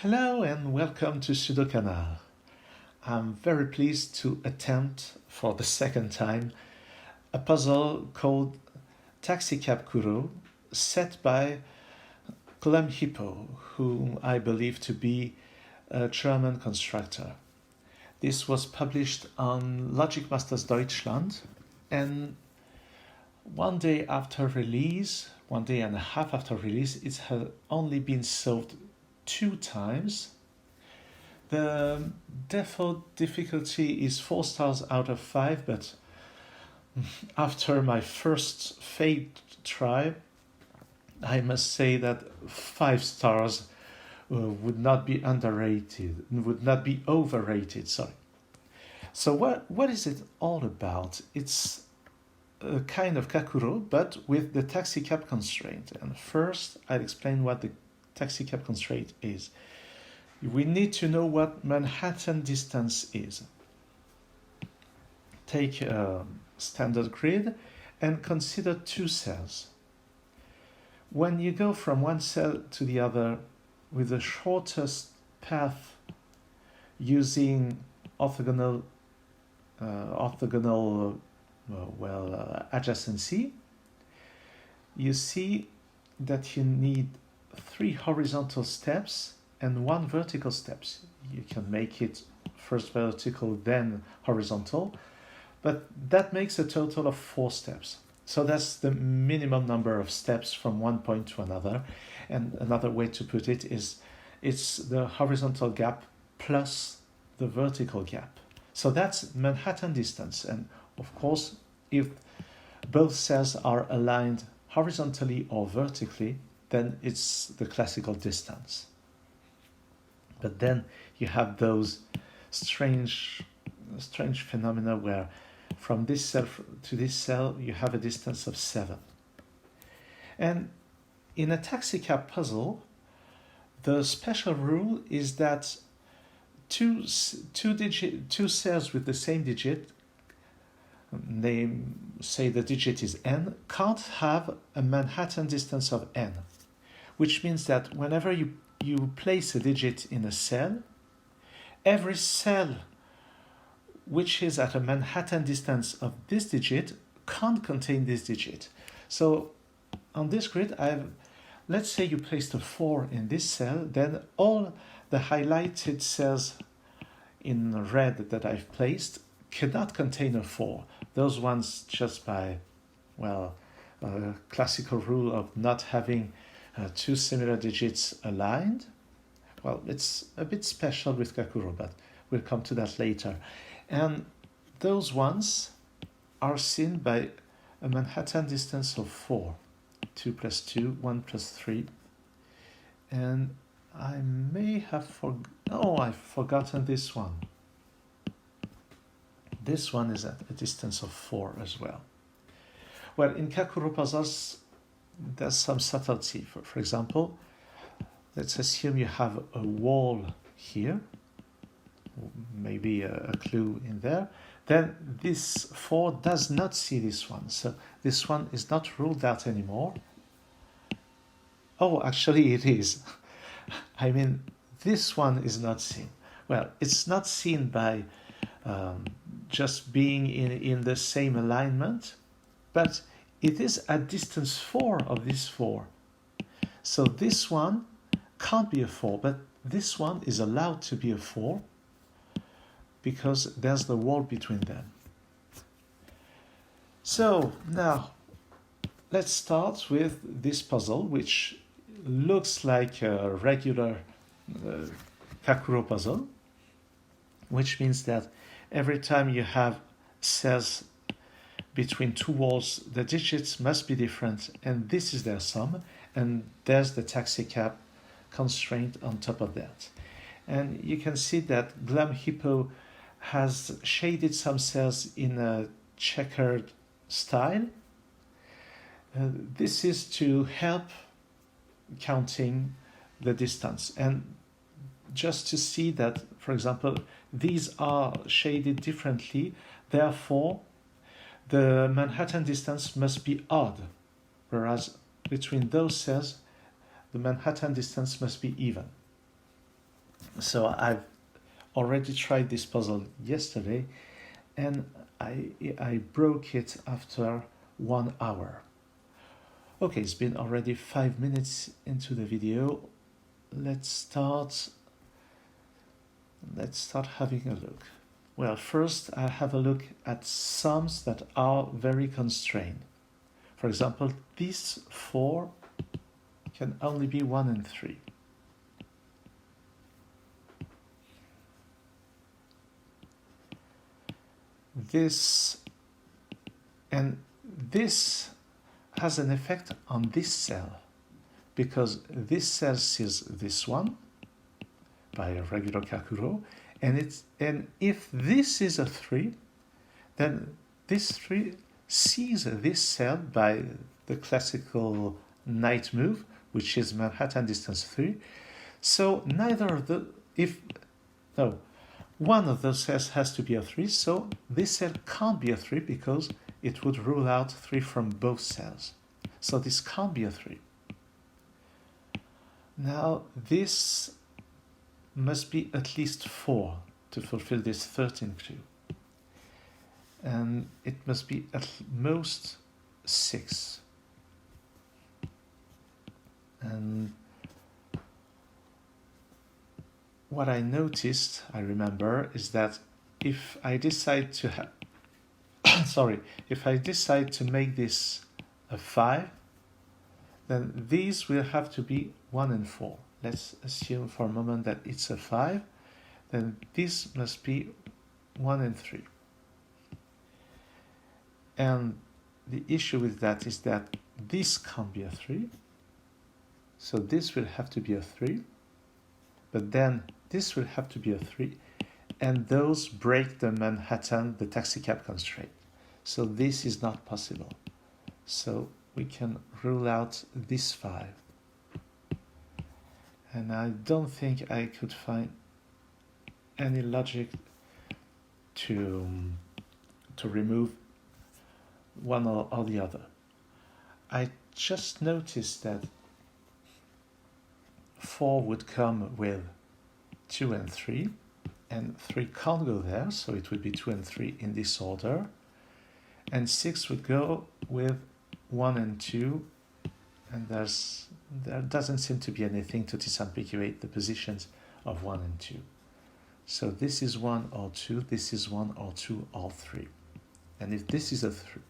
Hello and welcome to SudoKanard. I'm very pleased to attempt for the second time a puzzle called Taxicab-kuro set by Glum Hippo, whom I believe to be a German constructor. This was published on Logic Masters Deutschland, and one day and a half after release, it had only been sold 2 times. The default difficulty is 4 stars out of 5, but after my first failed try, I must say that 5 stars would not be overrated. Sorry. So what is it all about? It's a kind of Kakuro, but with the Taxicab Constraint. And first, I'll explain what the Taxicab Constraint is. We need to know what Manhattan distance is. Take a standard grid and consider 2 cells. When you go from one cell to the other with the shortest path using orthogonal adjacency, you see that you need 3 horizontal steps and 1 vertical steps. You can make it first vertical, then horizontal, but that makes a total of 4 steps. So that's the minimum number of steps from one point to another. And another way to put it is it's the horizontal gap plus the vertical gap. So that's Manhattan distance. And of course, if both cells are aligned horizontally or vertically, then it's the classical distance. But then you have those strange phenomena where from this cell to this cell you have a distance of 7. And in a taxicab puzzle, the special rule is that two cells with the same digit, say the digit is n, can't have a Manhattan distance of n, which means that whenever you place a digit in a cell, every cell which is at a Manhattan distance of this digit can't contain this digit. So on this grid, let's say you placed a 4 in this cell, then all the highlighted cells in red that I've placed cannot contain a 4. Those ones, just by, a classical rule of not having 2 similar digits aligned. Well, it's a bit special with Kakuro, but we'll come to that later. And those ones are seen by a Manhattan distance of 4. 2 plus 2, 1 plus 3. And I may have I've forgotten this one. This one is at a distance of 4 as well. Well, in Kakuro puzzles, there's some subtlety. For example, let's assume you have a wall here, maybe a clue in there. Then this 4 does not see this one. So this one is not ruled out anymore. Oh, actually it is. I mean, this one is not seen. Well, it's not seen by just being in the same alignment, but it is at distance 4 of this 4. So this one can't be a 4, but this one is allowed to be a 4 because there's the wall between them. So now let's start with this puzzle, which looks like a regular Kakuro puzzle, which means that every time you have cells between 2 walls, the digits must be different, and this is their sum, and there's the taxicab constraint on top of that. And you can see that Glum Hippo has shaded some cells in a checkered style. This is to help counting the distance, and just to see that, for example, these are shaded differently, therefore the Manhattan distance must be odd, whereas between those cells the Manhattan distance must be even. So I've already tried this puzzle yesterday, and I broke it after 1 hour. Okay, it's been already 5 minutes into the video. Let's start having a look. Well, first I'll have a look at sums that are very constrained. For example, these 4 can only be 1 and 3. This and this has an effect on this cell, because this cell sees this one by a regular Kakuro, and if this is a 3, then this 3 sees this cell by the classical knight move, which is Manhattan distance 3. So neither of the one of those cells has to be a 3, so this cell can't be a 3 because it would rule out 3 from both cells. So this can't be a 3. Now this must be at least 4 to fulfill this 13 clue. And it must be at most 6. And what I noticed, I remember, is that if I decide to if I decide to make this a 5, then these will have to be 1 and 4. Let's assume for a moment that it's a 5, then this must be 1 and 3. And the issue with that is that this can't be a 3, so this will have to be a 3, but then this will have to be a 3, and those break the Manhattan, the Taxicab constraint. So this is not possible. So we can rule out this 5. And I don't think I could find any logic to remove one or the other. I just noticed that 4 would come with 2 and 3, and 3 can't go there, so it would be 2 and 3 in this order, and 6 would go with 1 and 2, and there doesn't seem to be anything to disambiguate the positions of 1 and 2. So this is 1 or 2, this is 1 or 2 or 3. And if this is a 3,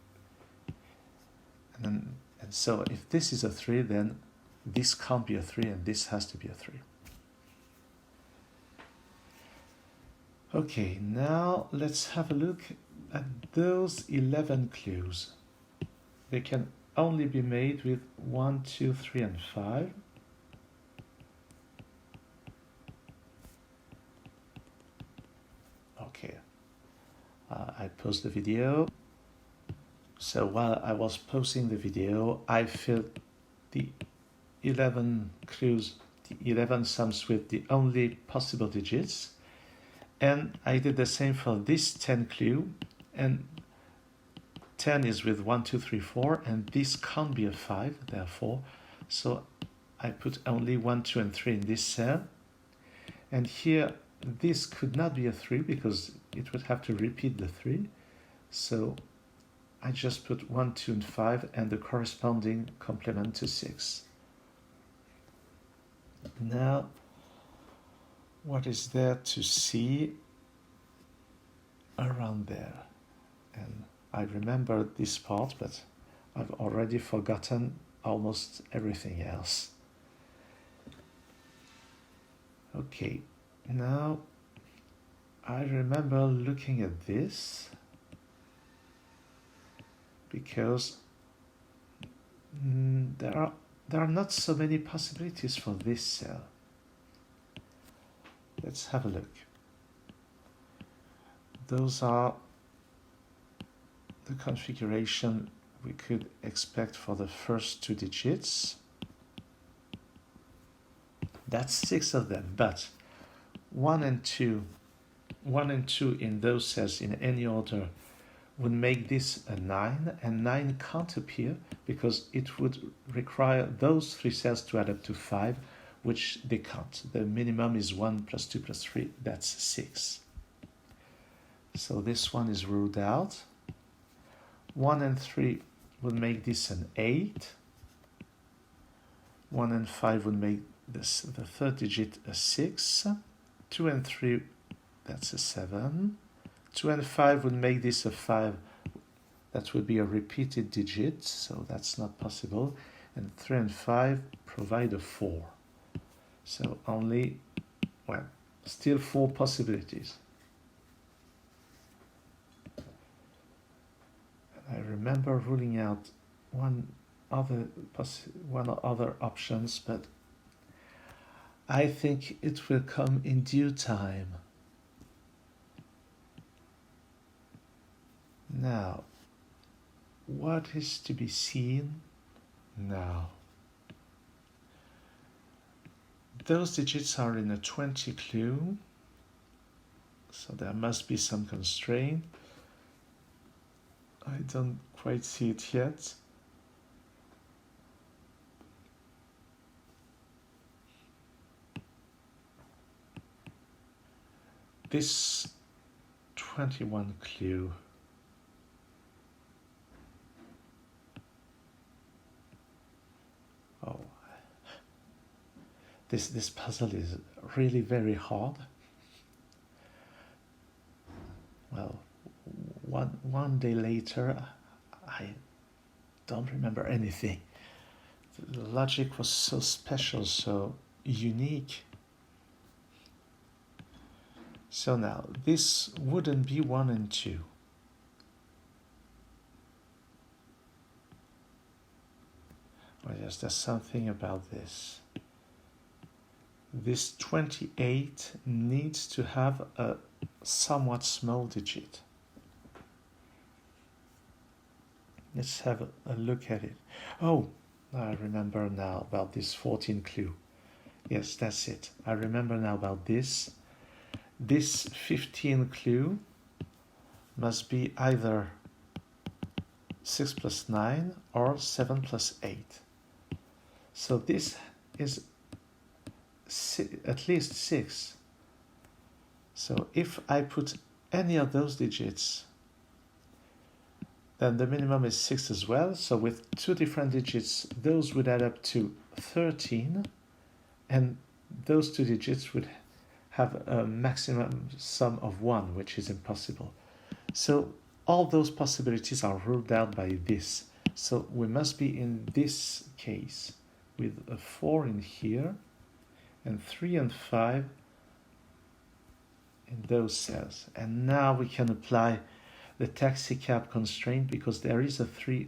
and so if this is a 3, then this can't be a 3 and this has to be a 3. Okay, now let's have a look at those 11 clues. They can only be made with 1, 2, 3, and 5. Okay, I paused the video. So while I was pausing the video, I filled the 11 clues, the 11 sums with the only possible digits. And I did the same for this 10 clue, and 10 is with 1, 2, 3, 4, and this can't be a 5, therefore. So I put only 1, 2, and 3 in this cell. And here, this could not be a 3 because it would have to repeat the 3. So I just put 1, 2, and 5 and the corresponding complement to 6. Now, what is there to see around there? And I remember this part, but I've already forgotten almost everything else. Okay, now I remember looking at this because there are not so many possibilities for this cell. Let's have a look. Those are the configuration we could expect for the first 2 digits. That's 6 of them, but 1 and 2 in those cells in any order would make this a 9, and 9 can't appear because it would require those 3 cells to add up to 5, which they can't. The minimum is 1 plus 2 plus 3, that's 6. So this one is ruled out. 1 and 3 will make this an 8. 1 and 5 will make this, the third digit, a 6. 2 and 3, that's a 7. 2 and 5 would make this a 5. That would be a repeated digit, so that's not possible. And 3 and 5 provide a 4. So only, well, still 4 possibilities. And I remember ruling out one other options, but I think it will come in due time. Now, what is to be seen now? Those digits are in a 20 clue, so there must be some constraint. I don't quite see it yet. This 21 clue. Oh, this puzzle is really very hard. Well, one day later, I don't remember anything. The logic was so special, so unique. So now, this wouldn't be 1 and 2. Oh yes, there's something about this. This 28 needs to have a somewhat small digit. Let's have a look at it. Oh, I remember now about this 14 clue. Yes, that's it. I remember now about this. This 15 clue must be either 6 plus 9 or 7 plus 8. So this is at least 6. So if I put any of those digits, then the minimum is 6 as well. So with 2 different digits, those would add up to 13, and those 2 digits would have a maximum sum of 1, which is impossible. So all those possibilities are ruled out by this. So we must be in this case with a 4 in here and 3 and 5 in those cells. And now we can apply the taxicab constraint because there is a 3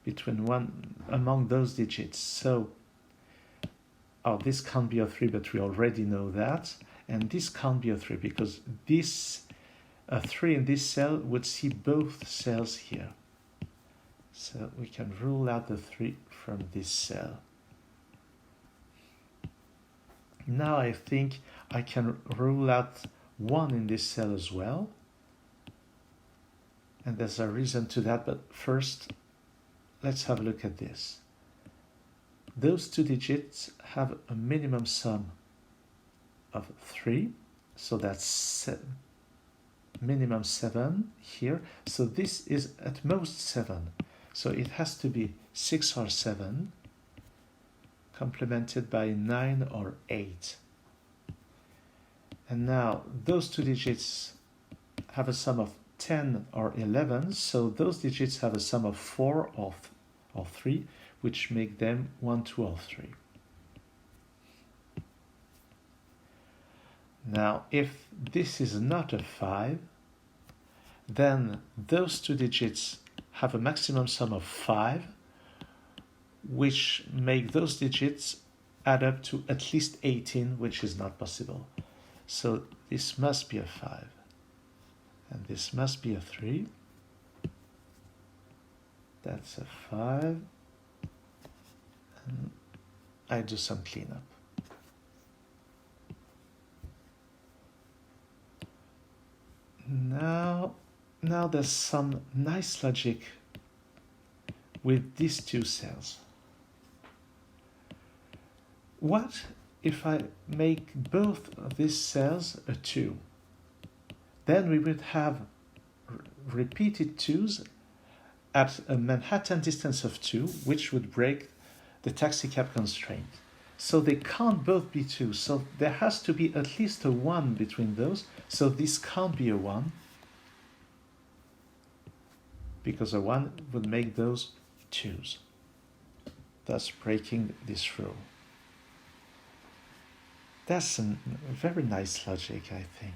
between one among those digits. So this can't be a 3, but we already know that. And this can't be a 3 because this a 3 in this cell would see both cells here. So we can rule out the 3 from this cell. Now I think I can rule out 1 in this cell as well. And there's a reason to that, but first let's have a look at this. Those 2 digits have a minimum sum of 3, so that's minimum 7 here. So this is at most 7. So it has to be 6 or 7, complemented by 9 or 8. And now those 2 digits have a sum of 10 or 11, so those digits have a sum of 4 or 3, which make them 1, 2, or 3. Now, if this is not a 5, then those 2 digits have a maximum sum of 5, which make those digits add up to at least 18, which is not possible. So this must be a 5, and this must be a 3. That's a 5, and I do some cleanup. Now there's some nice logic with these 2 cells. What if I make both of these cells a 2? Then we would have repeated 2's at a Manhattan distance of 2, which would break the taxicab constraint. So they can't both be 2. So there has to be at least a 1 between those. So this can't be a 1, because a 1 would make those 2's, thus breaking this rule. That's a very nice logic, I think.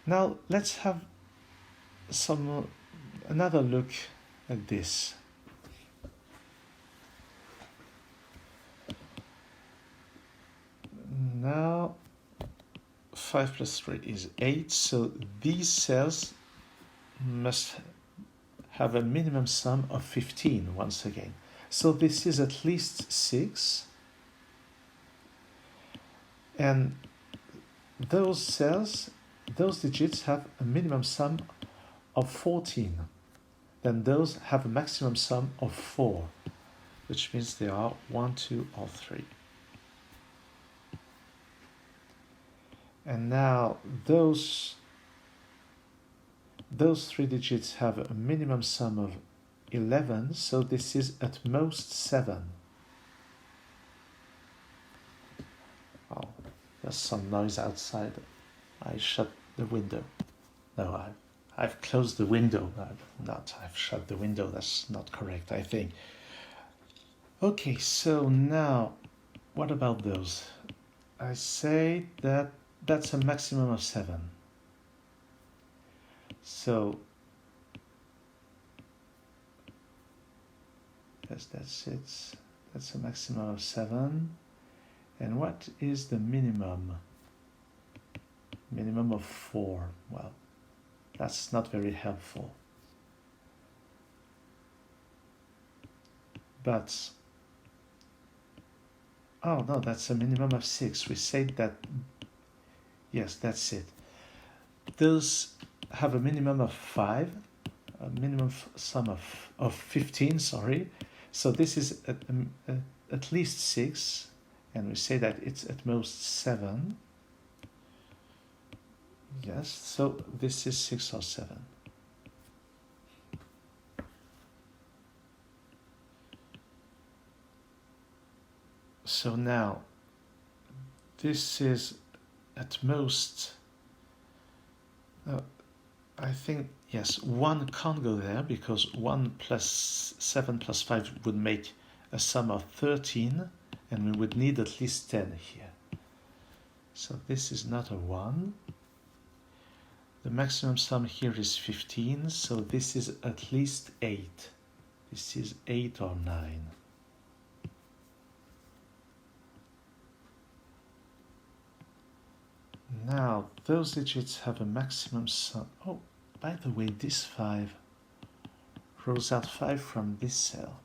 Now let's have another look at this. Now 5 plus 3 is 8, so these cells must have a minimum sum of 15 once again. So this is at least 6, and those cells, those digits have a minimum sum of 14. Then those have a maximum sum of 4, which means they are 1, 2, or 3. And now those 3 digits have a minimum sum of 11, so this is at most 7. Oh, there's some noise outside. I shut the window. No, I've closed the window. I've shut the window. That's not correct, I think. Okay, so now, what about those? I say that that's a maximum of 7. So that's it. That's a maximum of 7. And what is the minimum? Minimum of 4. Well, that's not very helpful. But, oh no, that's a minimum of 6. We said that, yes, that's it. Those have a minimum of 5, a minimum sum of 15, sorry. So this is at least 6, and we say that it's at most 7. Yes, so this is 6 or 7. So now, this is at most, I think, yes, 1 can't go there because 1 plus 7 plus 5 would make a sum of 13, and we would need at least 10 here. So this is not a 1. The maximum sum here is 15, so this is at least 8. This is 8 or 9. Now, those digits have a maximum sum. Oh, by the way, this 5 rolls out 5 from this cell.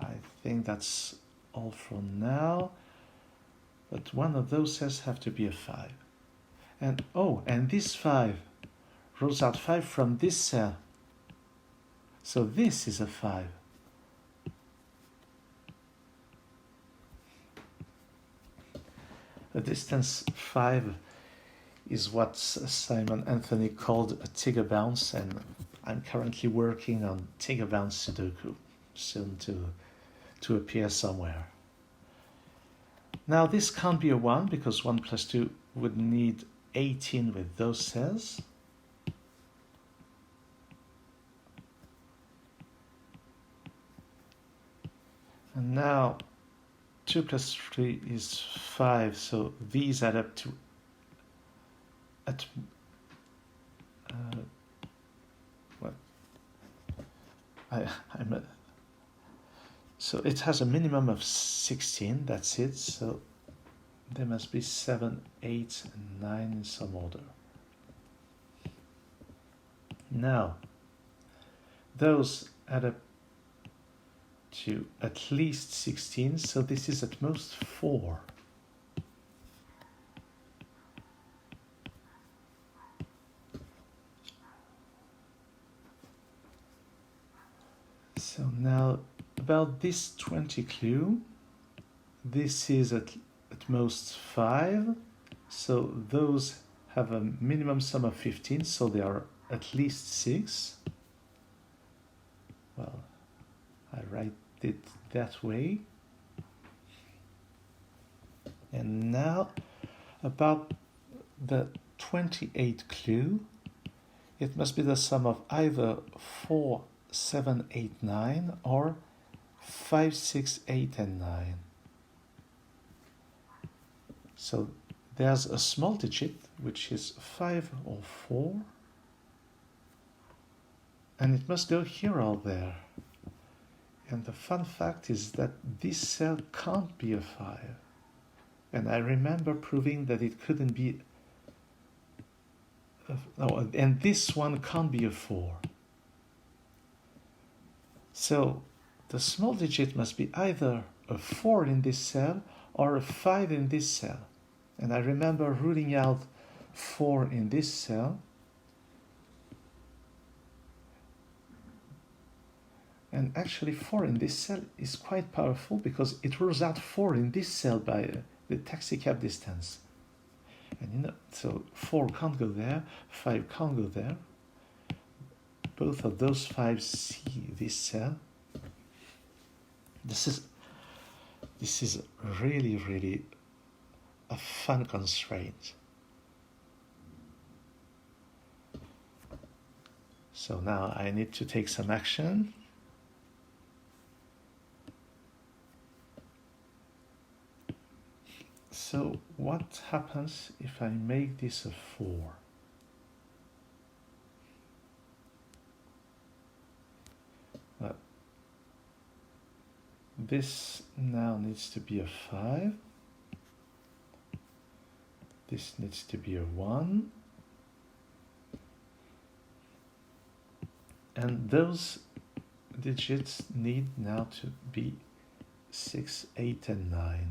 I think that's all for now. But one of those cells have to be a 5. And oh, and this 5 rolls out 5 from this cell. So this is a 5. A distance 5 is what Simon Anthony called a Tigger bounce, and I'm currently working on Tigger bounce Sudoku, soon to appear somewhere. Now this can't be a 1 because 1 plus 2 would need 18 with those cells. And now 2 plus 3 is 5, so these add up to so it has a minimum of 16, that's it, so there must be 7, 8, and 9 in some order. Now, those add up to at least 16, so this is at most 4. So now about this 20 clue, this is at most 5, so those have a minimum sum of 15, so they are at least 6. Well, I write it that way. And now about the 28 clue, it must be the sum of either 4, 7, 8, 9 or 5, 6, 8 and 9. So there's a small digit which is 5 or 4, and it must go here or there. And the fun fact is that this cell can't be a 5. And I remember proving that it couldn't be and this one can't be a 4. So the small digit must be either a 4 in this cell or a 5 in this cell. And I remember ruling out 4 in this cell. And actually 4 in this cell is quite powerful because it rules out 4 in this cell by the taxicab distance. And so 4 can't go there, 5 can't go there. Both of those 5s see this cell. This is really, really a fun constraint. So now I need to take some action. So what happens if I make this a 4? This now needs to be a 5. This needs to be a 1. And those digits need now to be 6, 8 and 9.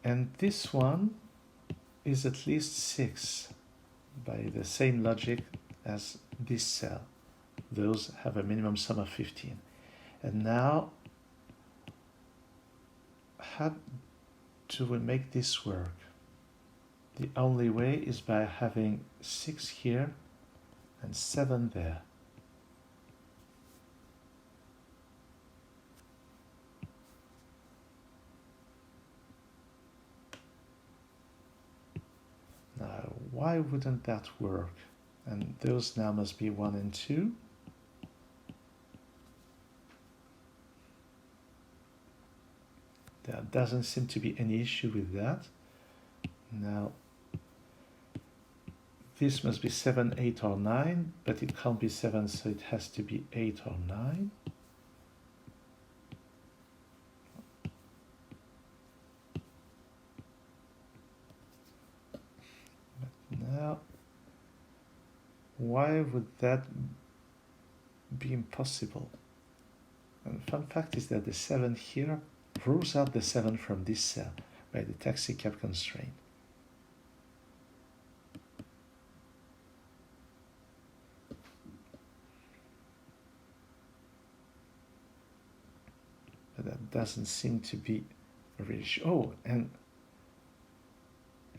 And this one is at least 6 by the same logic as this cell. Those have a minimum sum of 15. And now, how do we make this work? The only way is by having 6 here and 7 there. Now, why wouldn't that work? And those now must be 1 and 2. There doesn't seem to be any issue with that. Now, this must be 7, 8 or 9, but it can't be 7, so it has to be 8 or 9. But now, why would that be impossible? And the fun fact is that the 7 here rules out the 7 from this cell by the taxicab constraint. But that doesn't seem to be really oh,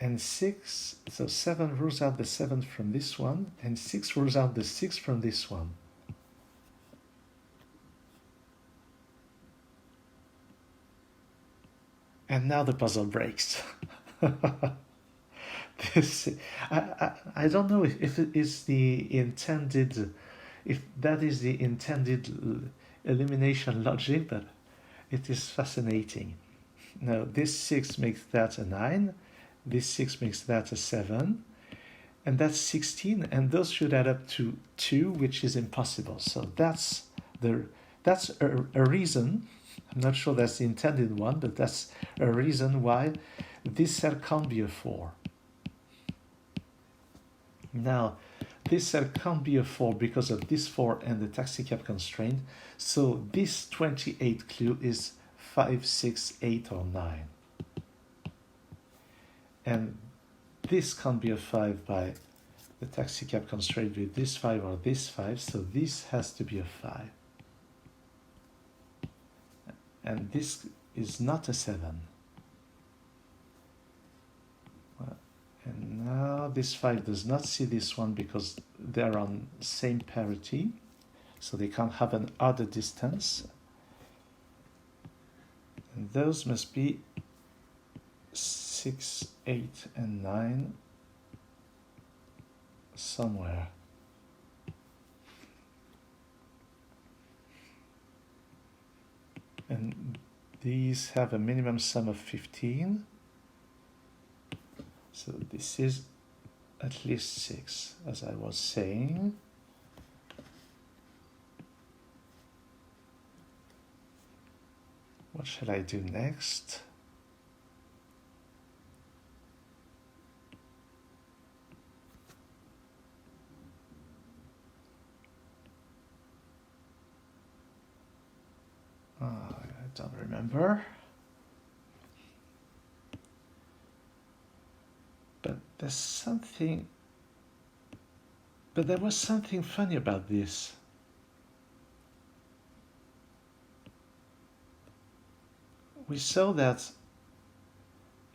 and 6, so 7 rules out the 7 from this one, and 6 rules out the 6 from this one. And now the puzzle breaks. I don't know if it is the intended, if that is the intended elimination logic, but it is fascinating. Now this 6 makes that a 9, this 6 makes that a 7, and that's 16, and those should add up to 2, which is impossible. So that's a reason. I'm not sure that's the intended one, but that's a reason why this cell can't be a 4. Now, this cell can't be a 4 because of this 4 and the taxicab constraint. So this 28 clue is 5, 6, 8, or 9. And this can't be a 5 by the taxicab constraint with this 5 or this 5, so this has to be a 5. And this is not a 7. And now this 5 does not see this one because they're on same parity, so they can't have an other distance. And those must be 6, 8, and 9 somewhere. And these have a minimum sum of 15. So this is at least 6, as I was saying. What shall I do next? I don't remember. But there's something. But there was something funny about this. We saw that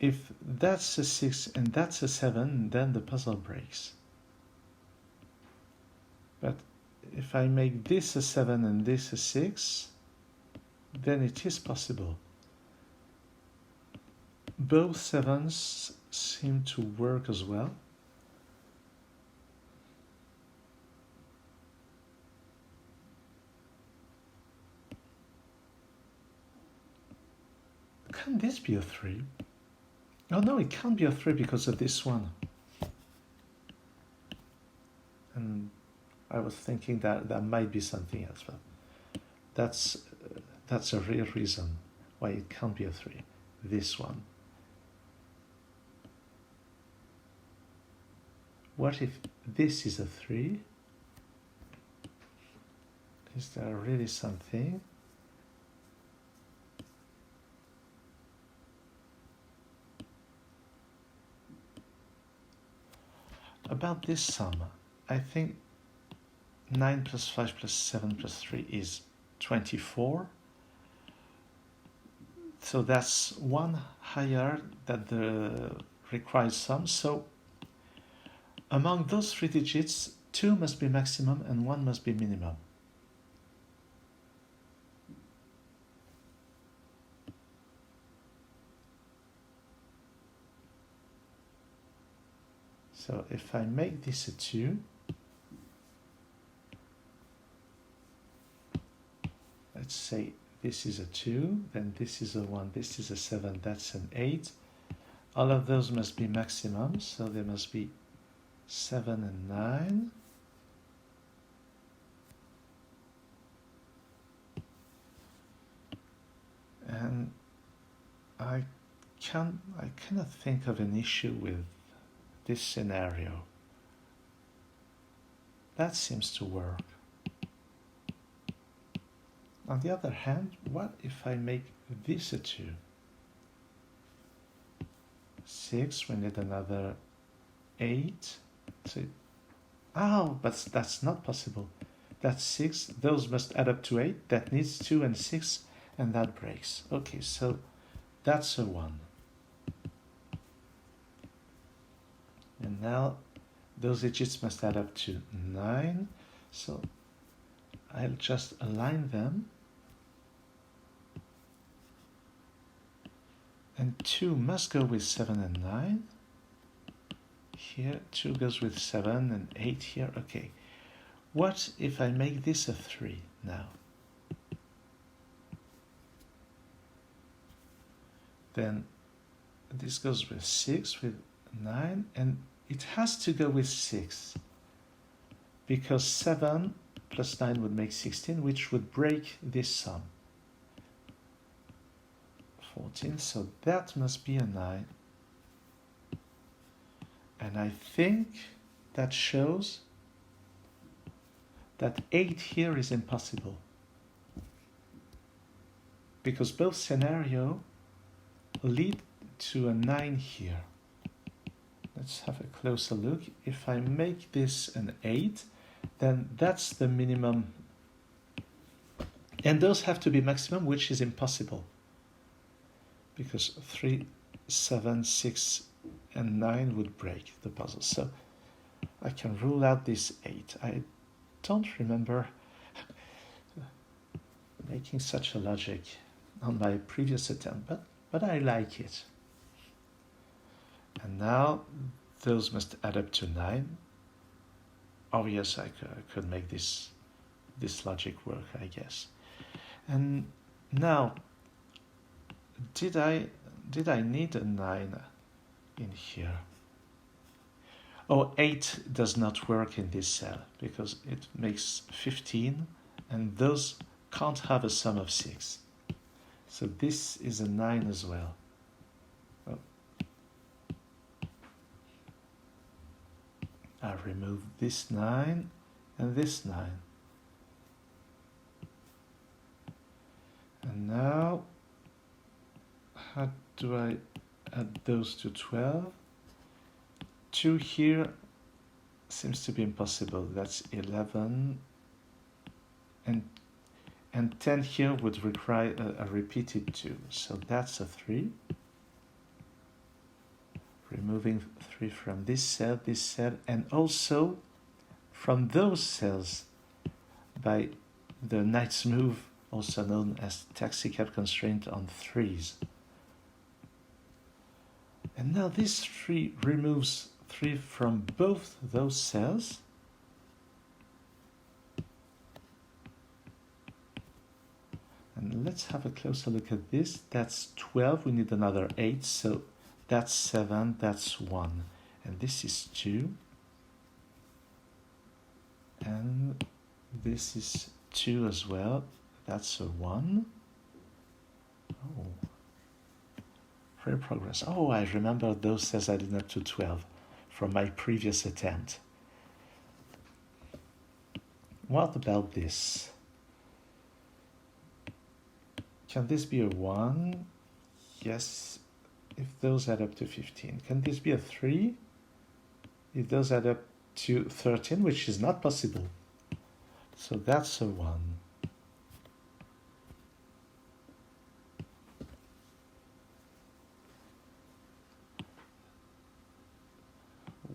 if that's a 6 and that's a 7, then the puzzle breaks. But if I make this a 7 and this a 6, then it is possible. Both 7s seem to work as well. Can this be a 3? Oh no, it can't be a 3 because of this one. And I was thinking that there might be something else, but that's a real reason why it can't be a 3. This one. What if this is a 3? Is there really something? About this sum, I think 9 plus 5 plus 7 plus 3 is 24. So that's one higher than the required sum. So among those 3 digits, 2 must be maximum and 1 must be minimum. So if I make this a 2, let's say this is a 2, then this is a 1, this is a 7, that's an 8. All of those must be maximum, so there must be 7 and 9. And I cannot think of an issue with this scenario. That seems to work. On the other hand, what if I make this a 2? 6, we need another 8. So, but that's not possible. That's 6, those must add up to 8. That needs 2 and 6, and that breaks. Okay, so that's a 1. And now those digits must add up to 9. So I'll just align them. And 2 must go with 7 and 9. Here 2 goes with 7 and 8 here. Okay. What if I make this a 3 now? Then this goes with 6, with 9, and it has to go with 6 because 7 plus 9 would make 16, which would break this sum. 14, so that must be a 9. And I think that shows that 8 here is impossible because both scenarios lead to a 9 here. Let's have a closer look. If I make this an 8, then that's the minimum. And those have to be maximum, which is impossible. Because 3, 7, 6, and 9 would break the puzzle. So I can rule out this 8. I don't remember making such a logic on my previous attempt, but I like it. And now those must add up to 9. Oh yes, I could make this logic work, I guess. And now, did I need a 9 in here? Oh, 8 does not work in this cell because it makes 15, and those can't have a sum of 6. So this is a 9 as well. Oh. I remove this 9 and this 9. And now, how do I add those to 12? 2 here seems to be impossible. That's 11. And 10 here would require a repeated 2. So that's a 3. Removing 3 from this cell, and also from those cells by the knight's move, also known as Taxicab Constraint on 3s. And now this 3 removes 3 from both those cells. And let's have a closer look at this. That's 12, we need another 8, so that's 7, that's 1. And this is 2. And this is 2 as well. That's a 1. Oh. Fair progress. Oh, I remember those cells adding up to 12 from my previous attempt. What about this? Can this be a 1? Yes, if those add up to 15. Can this be a 3? If those add up to 13, which is not possible. So that's a 1.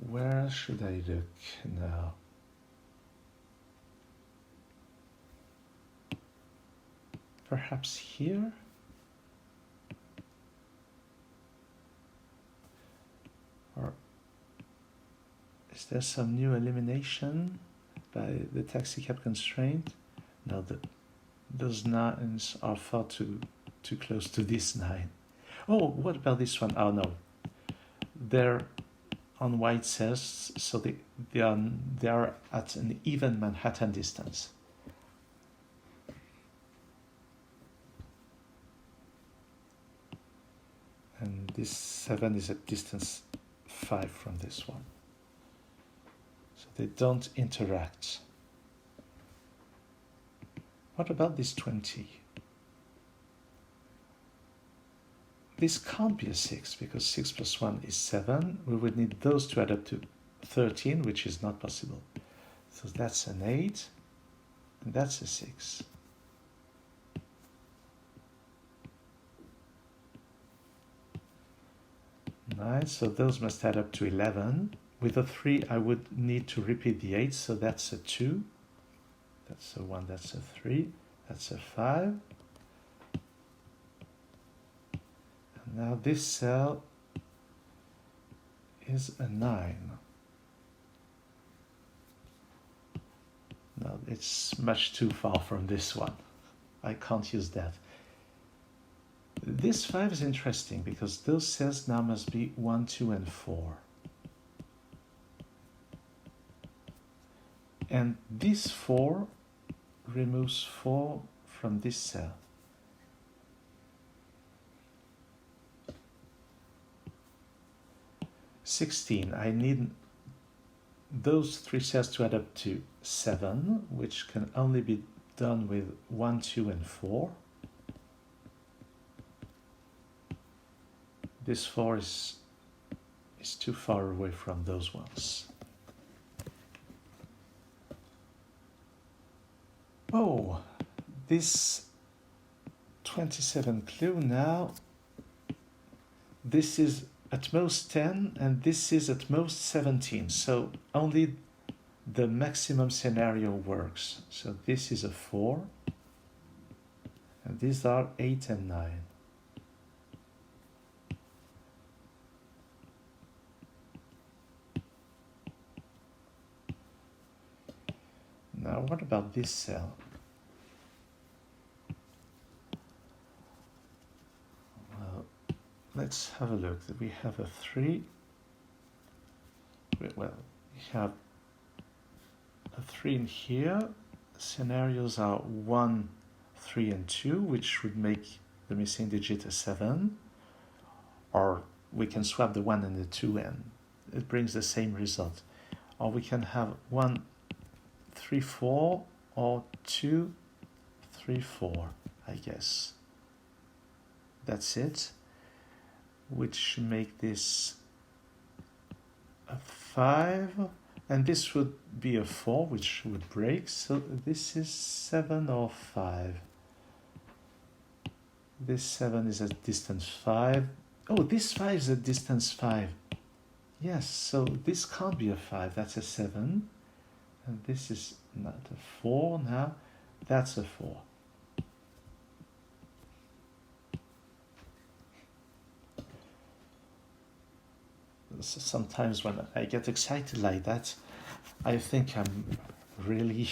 Where should I look now? Perhaps here? Or is there some new elimination by the Taxicab Constraint? No, those 9s are far too close to this 9. Oh, what about this one? Oh no. They're on white cells, so they are at an even Manhattan distance. And this 7 is at distance 5 from this one. So they don't interact. What about this 20? This can't be a 6 because 6 plus 1 is 7. We would need those to add up to 13, which is not possible. So that's an 8, and that's a 6. Nice, so those must add up to 11. With a 3, I would need to repeat the 8, so that's a 2. That's a 1, that's a 3, that's a 5. And now this cell is a 9. No, it's much too far from this one. I can't use that. This 5 is interesting because those cells now must be 1, 2, and 4. And this 4 removes 4 from this cell. I need those 3 cells to add up to 7, which can only be done with 1, 2, and 4. This 4 is is too far away from those ones. Oh, this 27 clue now, this is at most 10 and this is at most 17, so only the maximum scenario works. So this is a 4 and these are 8 and 9. Now what about this cell? Well, let's have a look. We have a 3. Well, we have a 3 in here. Scenarios are 1, 3 and 2, which would make the missing digit a 7. Or we can swap the 1 and the 2 and it brings the same result. Or we can have 1, 3, 4 or 2, 3, 4, I guess. That's it. Which make this a 5. And this would be a 4, which would break. So this is 7 or 5. This 7 is at distance 5. Oh, this 5 is at distance 5. Yes, so this can't be a 5. That's a 7. And this is not a 4 now. That's a 4. Sometimes when I get excited like that, I think I'm really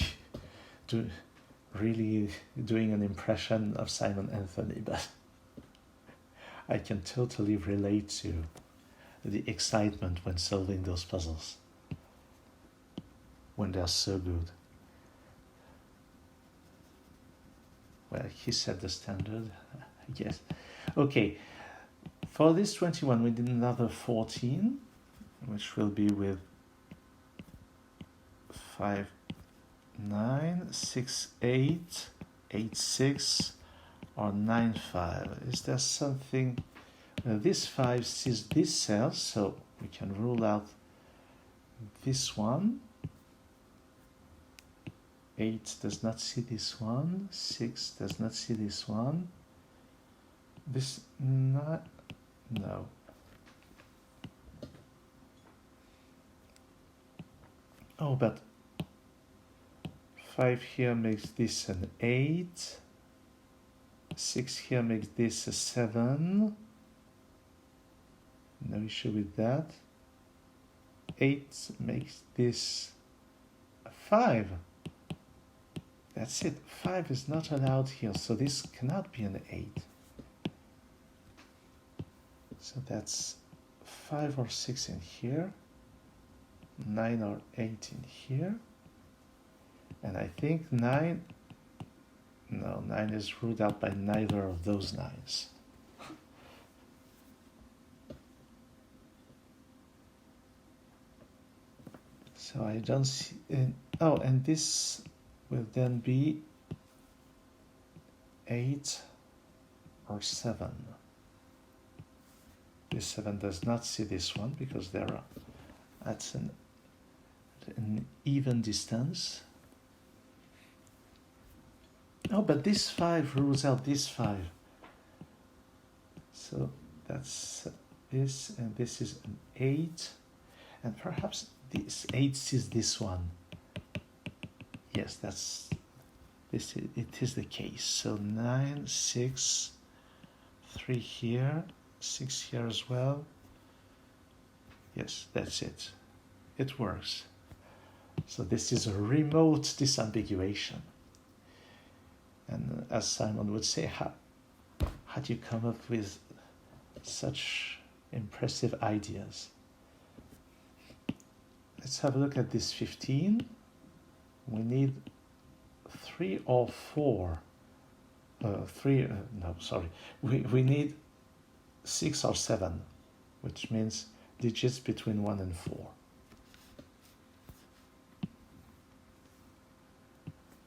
doing an impression of Simon Anthony, but I can totally relate to the excitement when solving those puzzles, when they're so good. Well, he set the standard, I guess. Okay. For this 21, we did another 14, which will be with 5, 9, 6, 8, 8, 6, or 9, 5. Is there something? This 5 sees this cell, so we can rule out this one. 8 does not see this one. 6 does not see this one. This 9. No. Oh, but 5 here makes this an 8. 6 here makes this a 7. No issue with that. 8 makes this a 5. That's it. 5 is not allowed here, so this cannot be an 8. So that's 5 or 6 in here, 9 or 8 in here, and I think 9 is ruled out by neither of those 9s. So I don't see, and this will then be 8 or 7. This 7 does not see this one because they're at an even distance. Oh, but this 5 rules out this 5. So that's this, and this is an 8. And perhaps this 8 sees this one. Yes, it is the case. So 9, 6, 3 here. 6 here as well. Yes, that's it. It works. So this is a remote disambiguation. And as Simon would say, how do you come up with such impressive ideas? Let's have a look at this 15. We need 3 or 4. We need 6 or 7, which means digits between 1 and 4.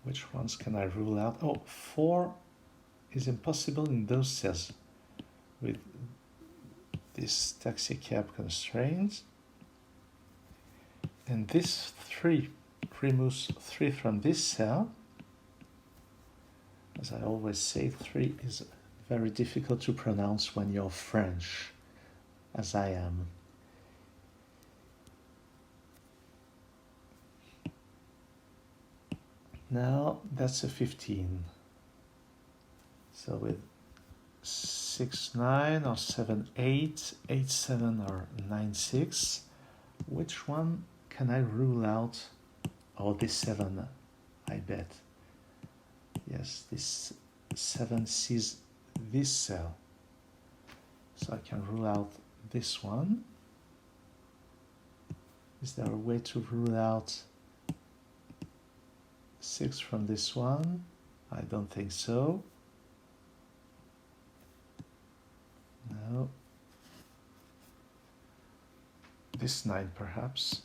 Which ones can I rule out? Oh, 4 is impossible in those cells with this Taxicab Constraint, and this 3 removes 3 from this cell. As I always say, 3 is very difficult to pronounce when you're French, as I am. Now that's a 15. So with 6, 9 or 7, 8, 8, 7 or 9, 6, which one can I rule out? Oh, this 7, I bet. Yes, this 7 sees this cell. So I can rule out this one. Is there a way to rule out 6 from this one? I don't think so. No. This 9 perhaps?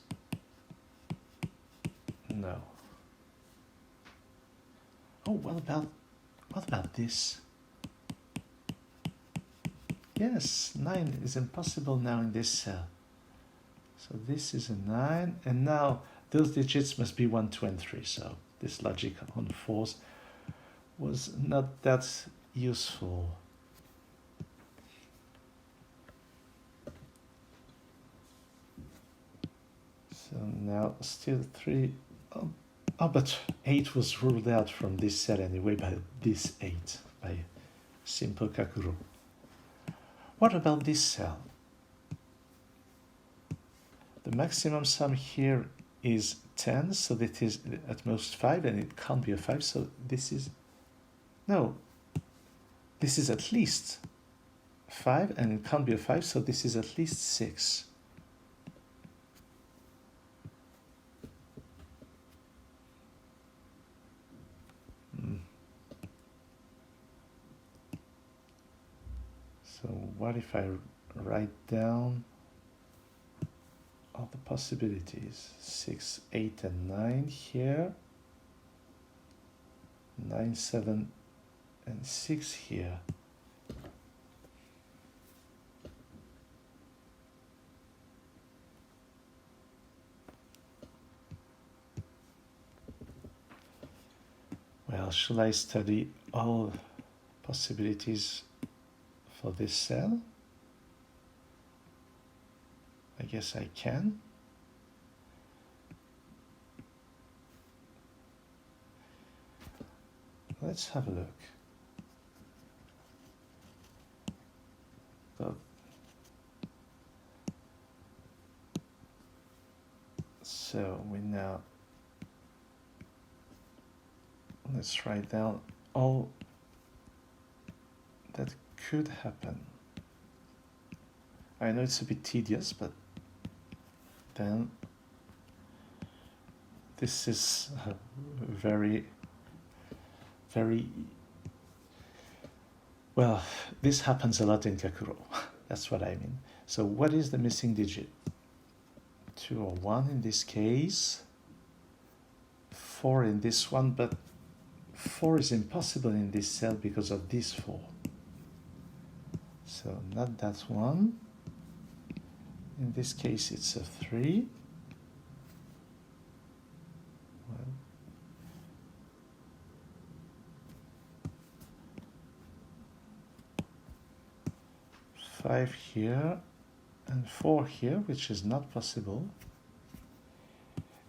No. Oh, what about this? Yes, 9 is impossible now in this cell. So this is a 9, and now those digits must be 1, 2, and 3. So this logic on 4s was not that useful. So now still 3. Oh, but 8 was ruled out from this cell anyway by this 8, by simple Kakuro. What about this cell? The maximum sum here is 10, so that is at most 5, and it can't be a 5, so this is... No, this is at least 5, and it can't be a 5, so this is at least 6. So what if I write down all the possibilities? 6, 8, and 9 here. 9, 7, and 6 here. Well, shall I study all possibilities for this cell? I guess I can. Let's have a look. So we now, let's write down all that could happen. I know it's a bit tedious, but then this is very, well, this happens a lot in Kakuro. That's what I mean. So what is the missing digit? 2 or 1 in this case, 4 in this one, but 4 is impossible in this cell because of this 4. So not that one. In this case, it's a 3. Well, 5 here and 4 here, which is not possible.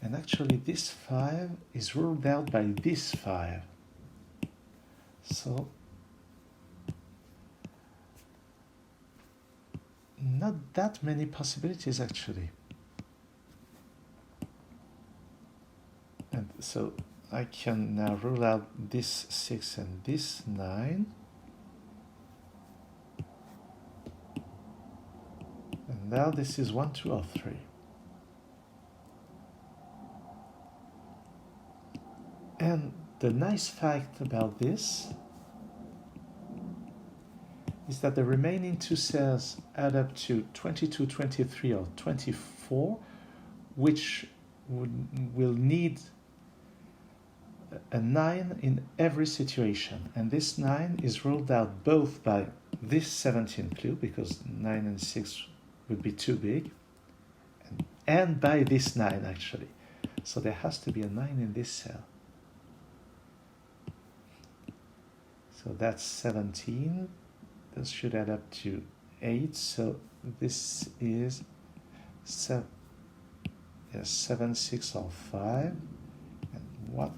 And actually this 5 is ruled out by this 5. So not that many possibilities actually. And so I can now rule out this 6 and this 9. And now this is 1, 2, or 3. And the nice fact about this is that the remaining 2 cells add up to 22, 23, or 24, which will need a 9 in every situation, and this 9 is ruled out both by this 17 clue, because 9 and 6 would be too big, and by this 9 actually. So there has to be a 9 in this cell. So that's 17. This should add up to 8. So this is 7, 6, or 5. And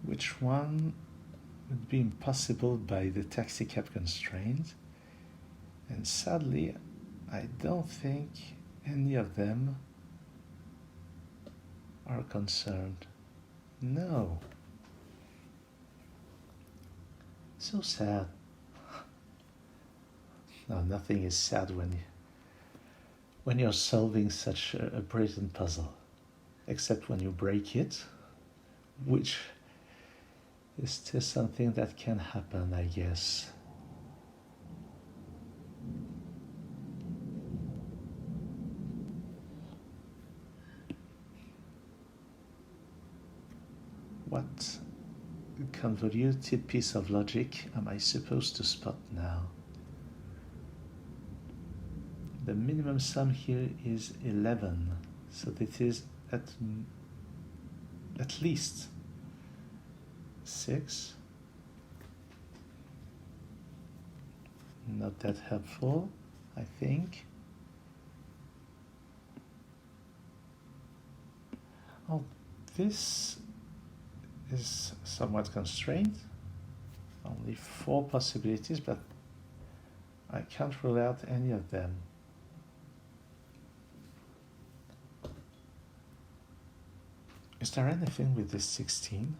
which one would be impossible by the taxicab constraint? And sadly, I don't think any of them are concerned. No. So sad. No, nothing is sad when you're solving such a brilliant puzzle, except when you break it, which is still something that can happen, I guess. What convoluted piece of logic am I supposed to spot now? The minimum sum here is 11, so this is at least 6. Not that helpful, I think. Oh, this is somewhat constrained. Only 4 possibilities, but I can't rule out any of them. Is there anything with this 16?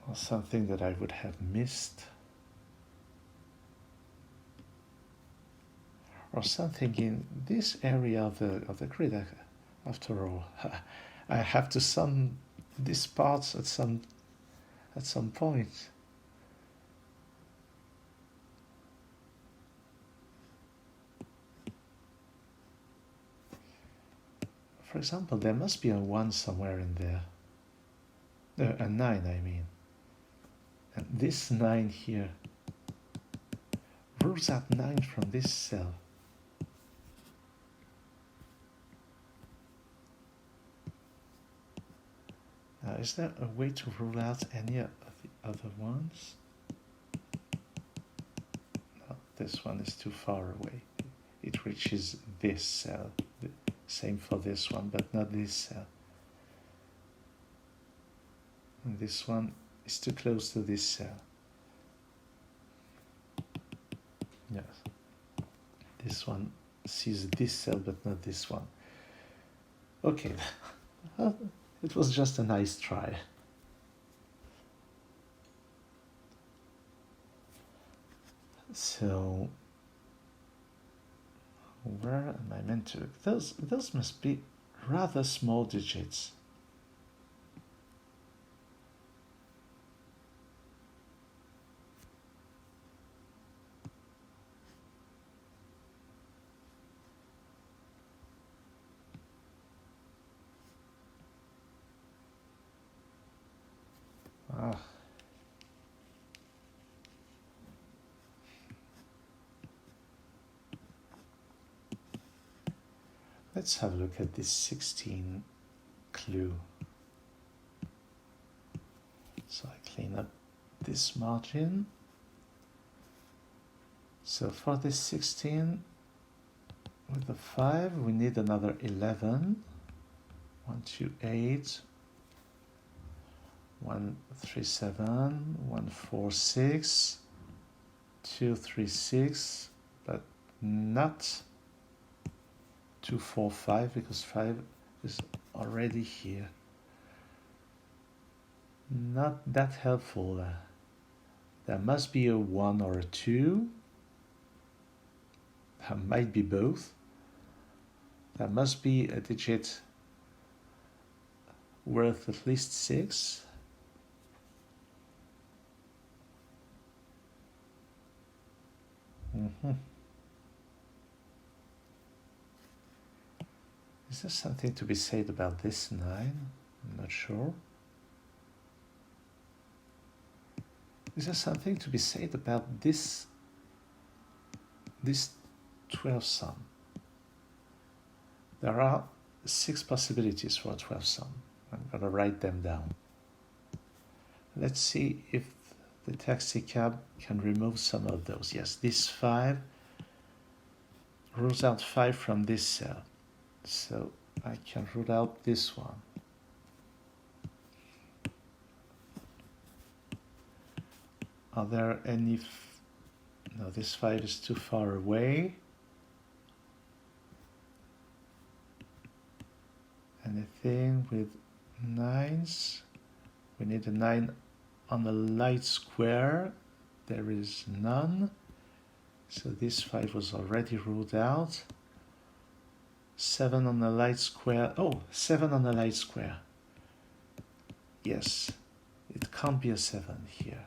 Or something that I would have missed? Or something in this area of the grid? After all, I have to sum these parts at some point. For example, there must be a 1 somewhere in there. No, a 9, I mean. And this 9 here rules out 9 from this cell. Now, is there a way to rule out any of the other ones? No, this one is too far away. It reaches this cell. Same for this one, but not this cell. And this one is too close to this cell. Yes. This one sees this cell, but not this one. Okay. It was just a nice try. So, where am I meant to? Those must be rather small digits. Let's have a look at this 16 clue. So I clean up this margin. So for this 16, with the 5, we need another 11. 1, 2, 8. 1, 3, 7. 1, 4, 6. 2, 3, 6. But not 2, 4, 5, because 5 is already here. Not that helpful. There must be a 1 or a 2. There might be both. There must be a digit worth at least 6. Is there something to be said about this 9? I'm not sure. Is there something to be said about this 12 sum? There are 6 possibilities for a 12 sum. I'm going to write them down. Let's see if the taxicab can remove some of those. Yes, this 5 rules out 5 from this cell. So I can rule out this one. Are there any... No, this 5 is too far away. Anything with 9s? We need a 9 on a light square. There is none. So this 5 was already ruled out. 7 on a light square. Oh, 7 on a light square. Yes, it can't be a 7 here.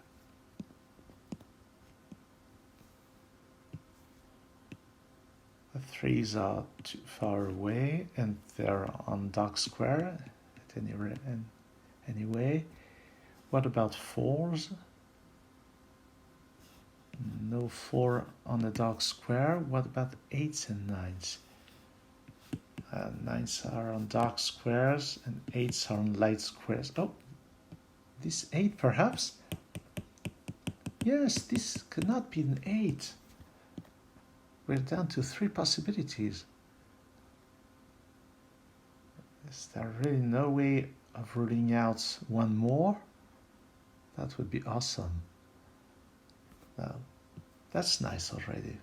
The 3s are too far away and they're on dark square at any rate. Anyway, what about 4s? No 4 on a dark square. What about 8s and 9s? 9s are on dark squares and 8s are on light squares. Oh, this 8 perhaps? Yes, this cannot be an 8. We're down to 3 possibilities. Is there really no way of ruling out one more? That would be awesome. Well, that's nice already.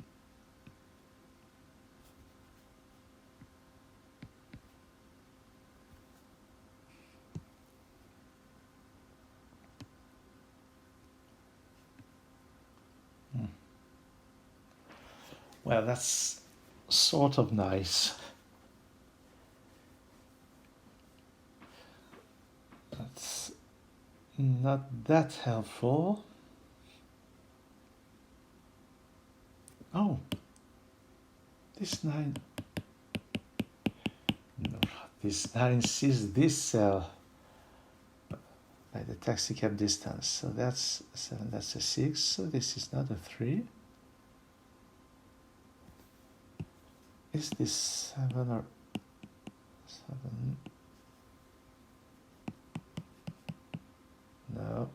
Well, that's sort of nice. That's not that helpful. Oh, this 9. No, this 9 sees this cell by the taxicab distance. So that's 7, that's a 6. So this is not a 3. Is this 7 or 7? No.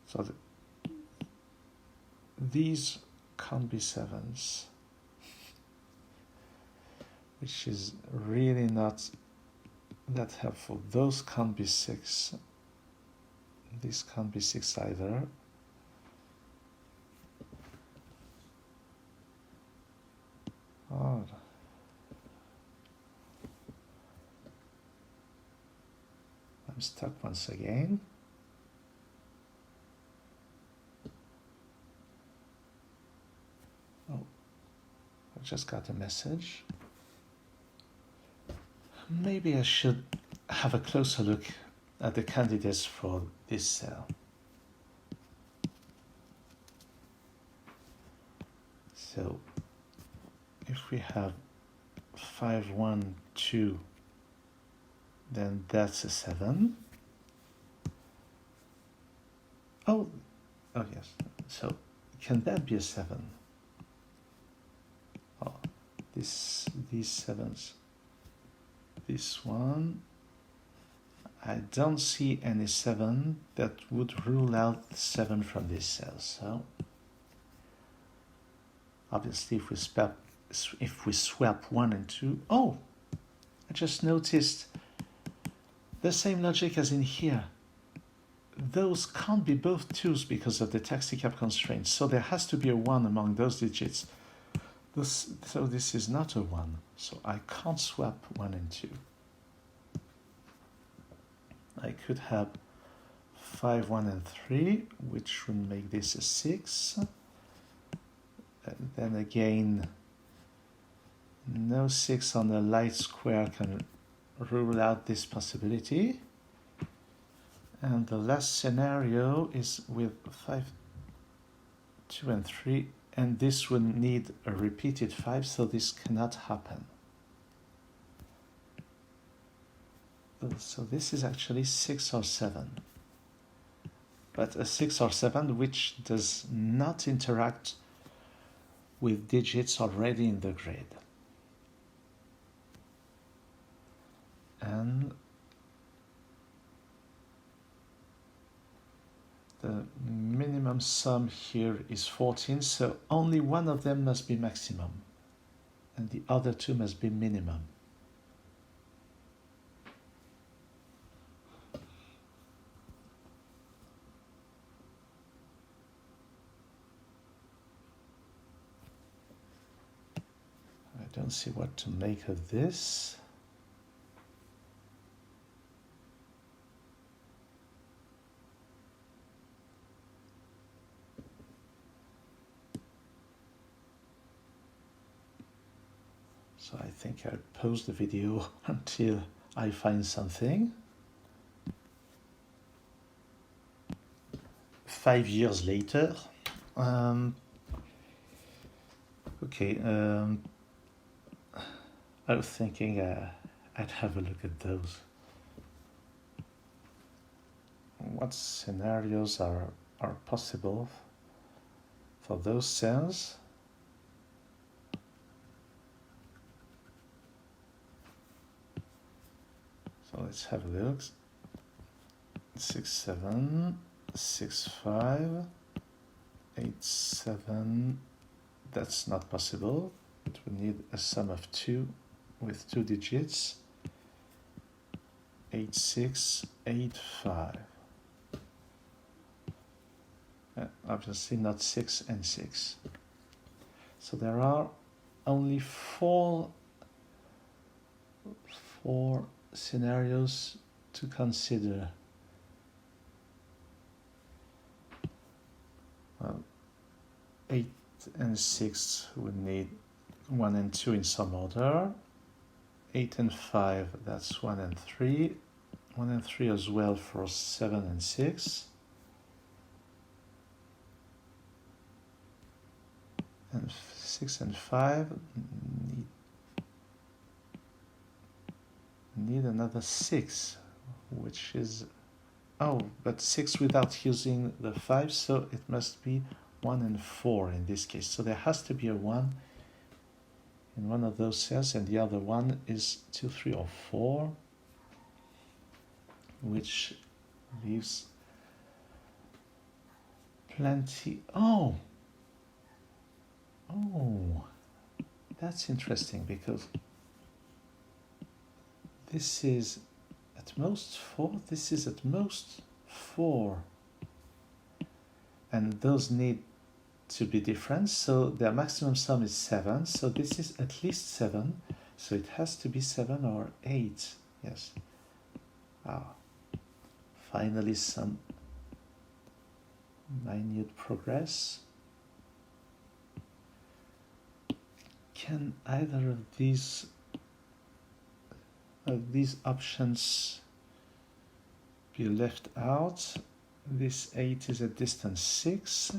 So these can't be 7s, which is really not that helpful. Those can't be 6. This can't be 6 either. Oh. I'm stuck once again. Oh, I just got a message. Maybe I should have a closer look at the candidates for this cell. So if we have 5, 1, 2, then that's a 7. Oh yes. So can that be a 7? Oh, these 7s. This one. I don't see any 7 that would rule out 7 from this cell. So obviously if we swap 1 and 2, oh, I just noticed the same logic as in here. Those can't be both 2s because of the taxicab constraint, so there has to be a 1 among those digits. So this is not a 1, so I can't swap 1 and 2. I could have 5, 1 and 3, which would make this a 6. And then again, no 6 on a light square can rule out this possibility. And the last scenario is with 5, 2 and 3 and this would need a repeated 5, so this cannot happen. So this is actually 6 or 7. But a 6 or 7 which does not interact with digits already in the grid. And the minimum sum here is 14, so only one of them must be maximum, and the other two must be minimum. I don't see what to make of this. So I think I'll pause the video until I find something. 5 years later. Okay, I was thinking I'd have a look at those. What scenarios are possible for those cells? So let's have a look. 6, 7, 6, 5, 8, 7. That's not possible. It would need a sum of 2 with 2 digits. 8, 6, 8, 5. Obviously not 6 and 6. So there are only four scenarios to consider. Well, 8 and 6 would need 1 and 2 in some order. 8 and 5, that's 1 and 3. 1 and 3 as well for 7 and 6. And 6 and 5 need another 6, which is, oh, but 6 without using the 5, so it must be 1 and 4 in this case. So there has to be a 1 in one of those cells, and the other one is 2, 3, or 4, which leaves plenty. Oh, that's interesting, because this is at most 4, this is at most 4, and those need to be different, so their maximum sum is 7, so this is at least 7, so it has to be 7 or 8, yes. Finally some minute progress. Can either of these options be left out? This 8 is at distance 6.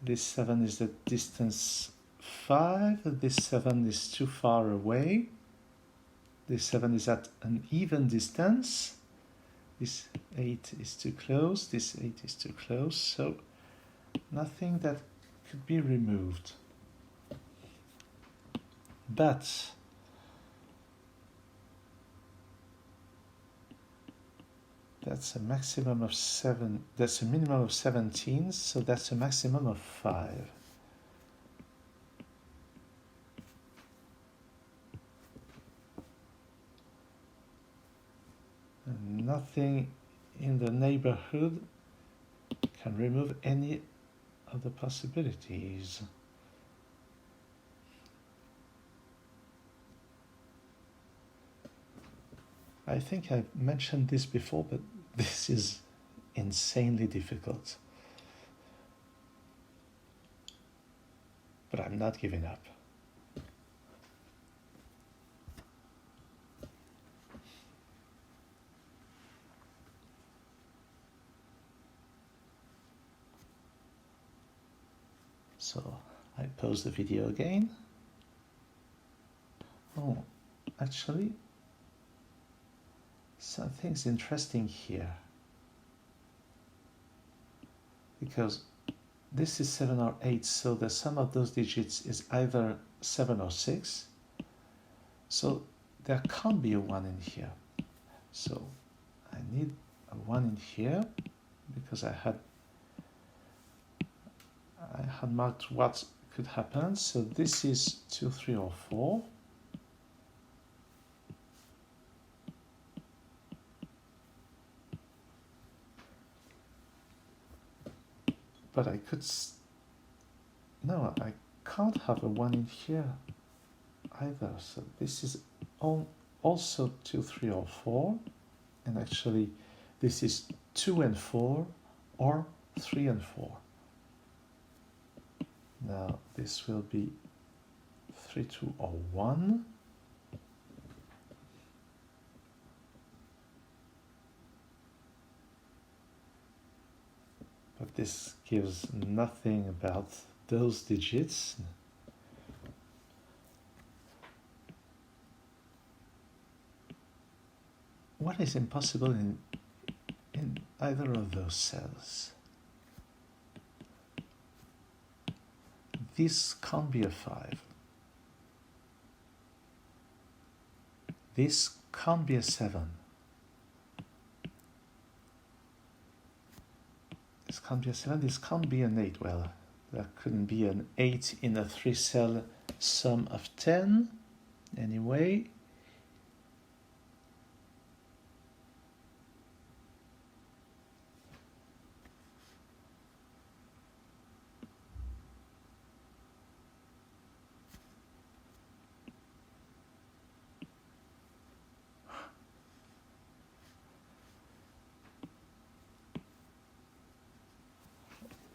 This 7 is at distance 5. This 7 is too far away. This 7 is at an even distance. This 8 is too close. This 8 is too close. So nothing that could be removed. But that's a maximum of 7. That's a minimum of 17, so that's a maximum of 5. And nothing in the neighborhood can remove any of the possibilities. I think I've mentioned this before, but this is insanely difficult. But I'm not giving up. So I pause the video again. Oh, actually, something's interesting here. Because this is 7 or 8, so the sum of those digits is either 7 or 6. So there can't be a 1 in here. So I need a 1 in here because I had marked what could happen. So this is 2, 3, or 4. But I could... No, I can't have a 1 in here either. So this is also 2, 3, or 4. And actually, this is 2 and 4 or 3 and 4. Now, this will be 3, 2, or 1. But this gives nothing about those digits. What is impossible in either of those cells? This can't be a 5. This can't be a 7. This can't be a 7, this can't be an 8. Well, there couldn't be an 8 in a 3-cell sum of 10, anyway.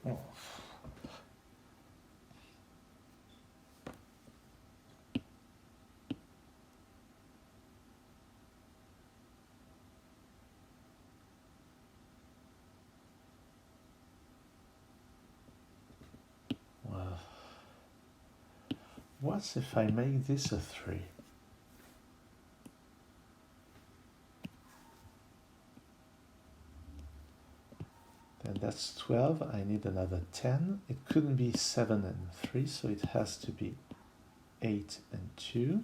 Oh. Well, what if I make this a 3? Then that's 12. I need another 10. It couldn't be 7 and 3, so it has to be 8 and 2.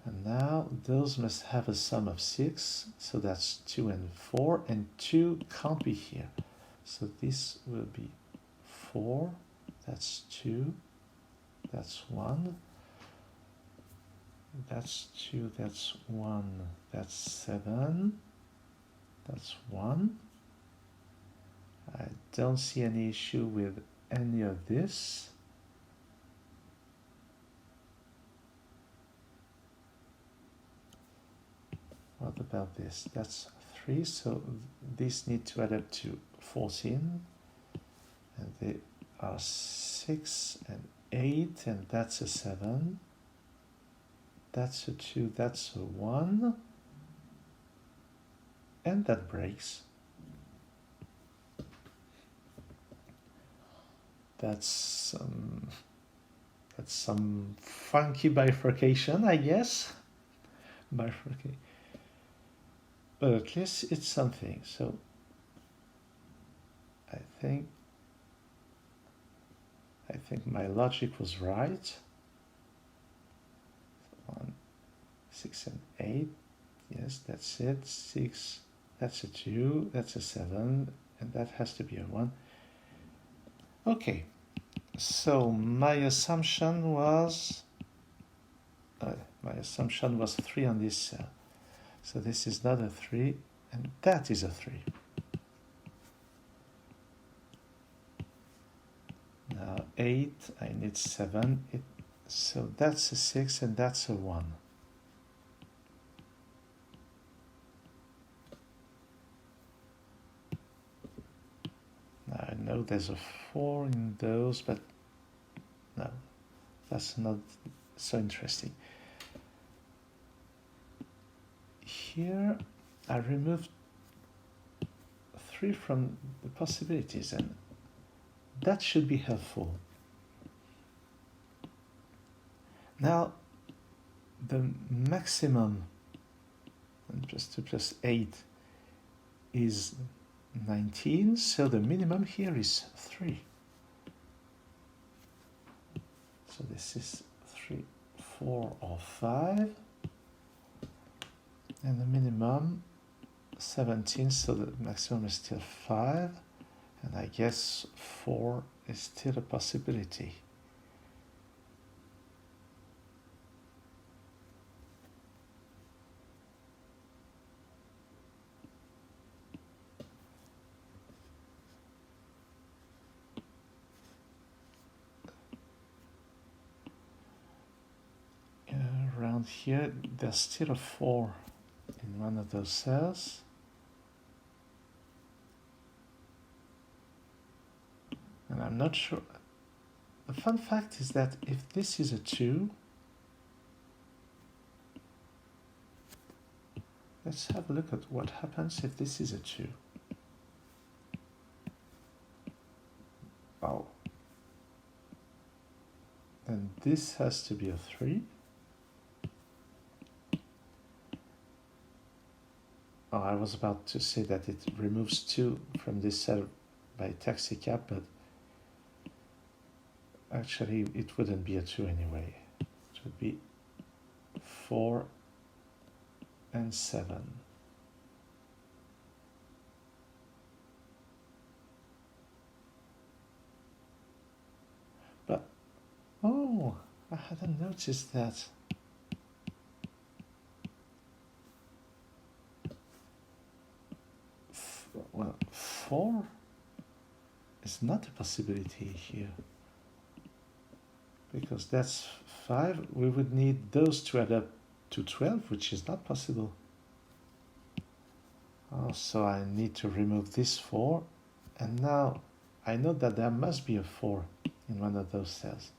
And now those must have a sum of 6, so that's 2 and 4, and 2 can't be here. So this will be 4, that's 2, that's 1, that's 2, that's 1, that's 7, that's 1. I don't see any issue with any of this. What about this? That's 3, so these need to add up to 14. And they are 6 and 8, and that's a 7. That's a 2, that's a 1. And that breaks. That's some funky bifurcation, I guess. Bifurcation. But at least it's something. So I think my logic was right. 1, 6 and 8. Yes, that's it. 6, that's a 2, that's a 7, and that has to be a 1. Okay, so my assumption was 3 on this cell. So this is not a 3, and that is a 3. Now 8, I need 7, so that's a 6 and that's a 1. Now I know there's a 4 in those, but no, that's not so interesting. Here I removed free from the possibilities, and that should be helpful. Now, the maximum plus 2 plus 8 is 19, so the minimum here is 3. So this is 3, 4, or 5. And the minimum 17, so the maximum is still 5. And I guess 4 is still a possibility. Around here, there's still a 4 in one of those cells. And I'm not sure. The fun fact is that if this is a 2, let's have a look at what happens if this is a 2. Oh. And this has to be a 3. Oh, I was about to say that it removes 2 from this cell by Taxicab, but actually it wouldn't be a 2 anyway. It would be 4 and 7. But, oh, I hadn't noticed that. Well, 4 is not a possibility here, because that's 5. We would need those to add up to 12, which is not possible. Oh, so I need to remove this 4, and now I know that there must be a 4 in one of those cells.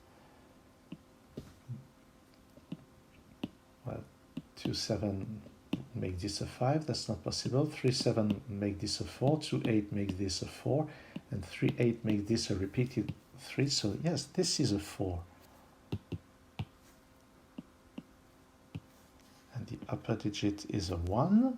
Well, 2, 7 make this a 5, that's not possible. 3, 7 make this a 4, 2, 8 make this a 4, and 3, 8 make this a repeated 3, so yes, this is a 4. And the upper digit is a 1.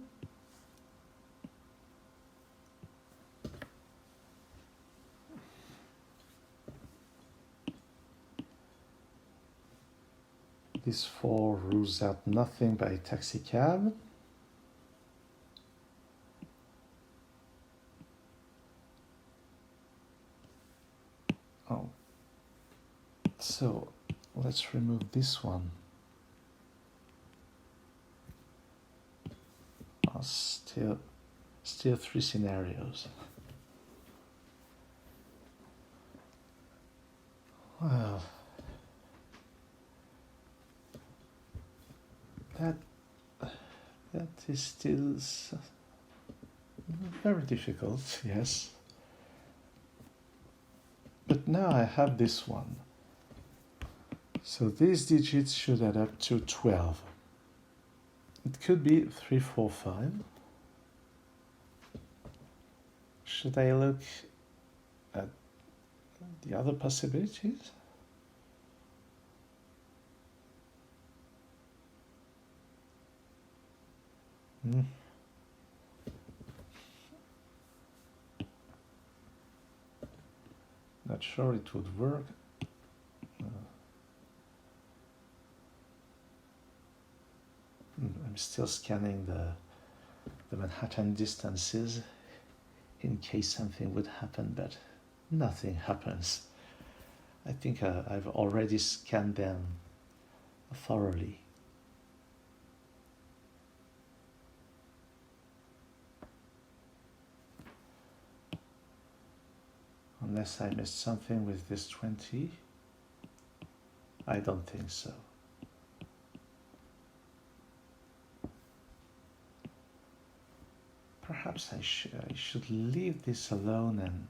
This 4 rules out nothing by Taxicab. Oh, so let's remove this one. Oh, still 3 scenarios. Well, that is still very difficult, yes. But now I have this one. So these digits should add up to 12. It could be 3, 4, 5. Should I look at the other possibilities? Not sure it would work. I'm still scanning the Manhattan distances in case something would happen, but nothing happens. I think I've already scanned them thoroughly. Unless I missed something with this 20. I don't think so. Perhaps I should leave this alone and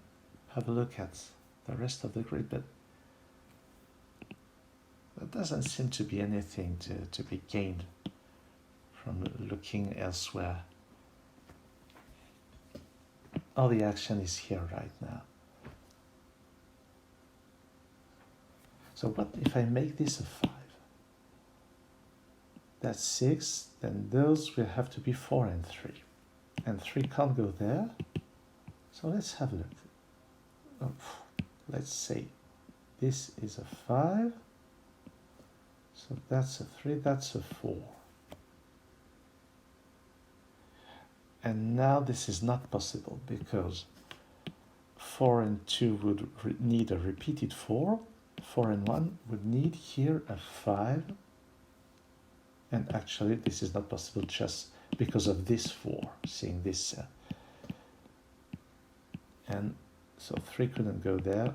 have a look at the rest of the grid, but there doesn't seem to be anything to be gained from looking elsewhere. all the action is here right now. So what if I make this a 5? That's 6, then those will have to be 4 and 3. And 3 can't go there. So let's have a look. Oh, let's say this is a 5. So that's a 3, that's a 4. And now this is not possible because 4 and 2 would need a repeated 4. 4 and 1 would need here a 5. And actually this is not possible just because of this 4, seeing this cell. And so 3 couldn't go there.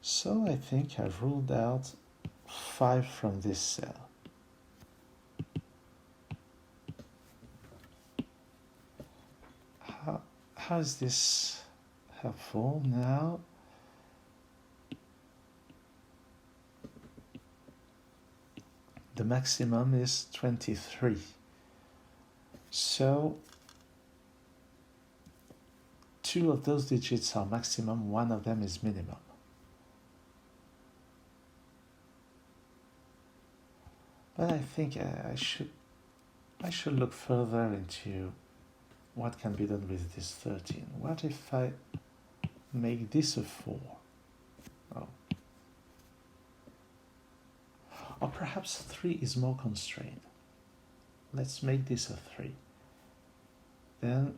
So I think I've ruled out 5 from this cell. How is this helpful now? The maximum is 23. So 2 of those digits are maximum, 1 of them is minimum. But I think I should look further into what can be done with this 13. What if I make this a 4? Oh. Or perhaps 3 is more constrained. Let's make this a 3. Then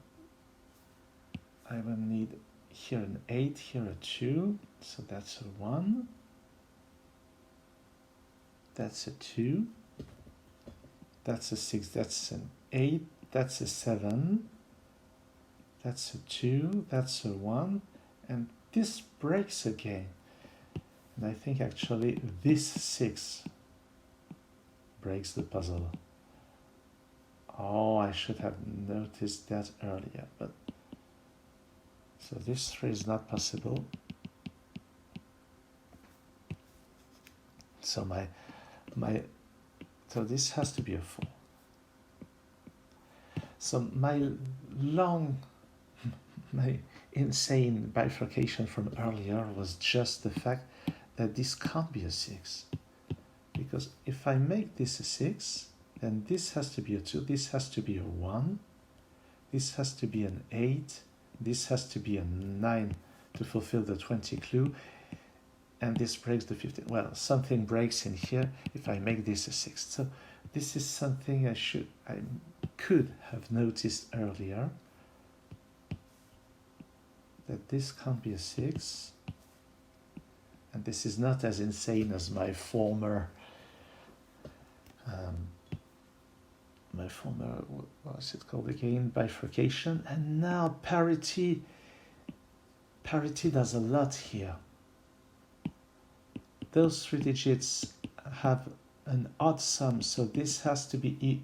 I will need here an 8, here a 2, so that's a 1. That's a 2. That's a 6, that's an 8, that's a 7. That's a 2, that's a 1, and this breaks again. And I think actually this 6 breaks the puzzle. Oh, I should have noticed that earlier, but so this 3 is not possible. So so this has to be a 4. So my insane bifurcation from earlier was just the fact that this can't be a 6. Because if I make this a 6, then this has to be a 2, this has to be a 1, this has to be an 8, this has to be a 9 to fulfill the 20 clue, and this breaks the 15. Well, something breaks in here if I make this a 6. So this is something I could have noticed earlier, that this can't be a 6, and this is not as insane as my former what's it called again, bifurcation. And now parity does a lot here. Those 3 digits have an odd sum, so this has to be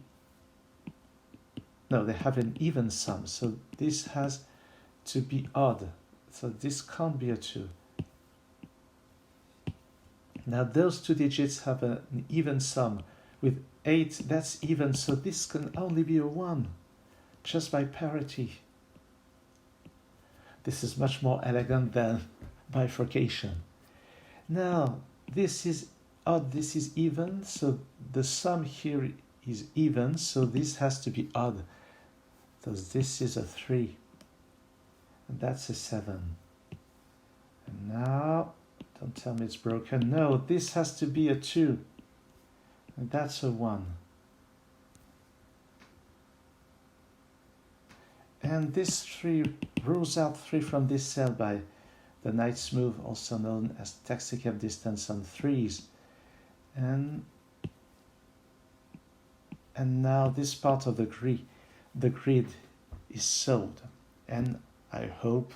no, they have an even sum, so this has to be odd, so this can't be a 2. Now those 2 digits have an even sum with 8, that's even, so this can only be a 1 just by parity. This is much more elegant than bifurcation. Now this is odd, this is even, so the sum here is even, so this has to be odd. So this is a 3, and that's a 7. And now, don't tell me it's broken. No, this has to be a 2, and that's a 1. And this 3 rules out 3 from this cell by the knight's move, also known as Taxicab distance on 3s. And now this part of the grid is solved, and I hope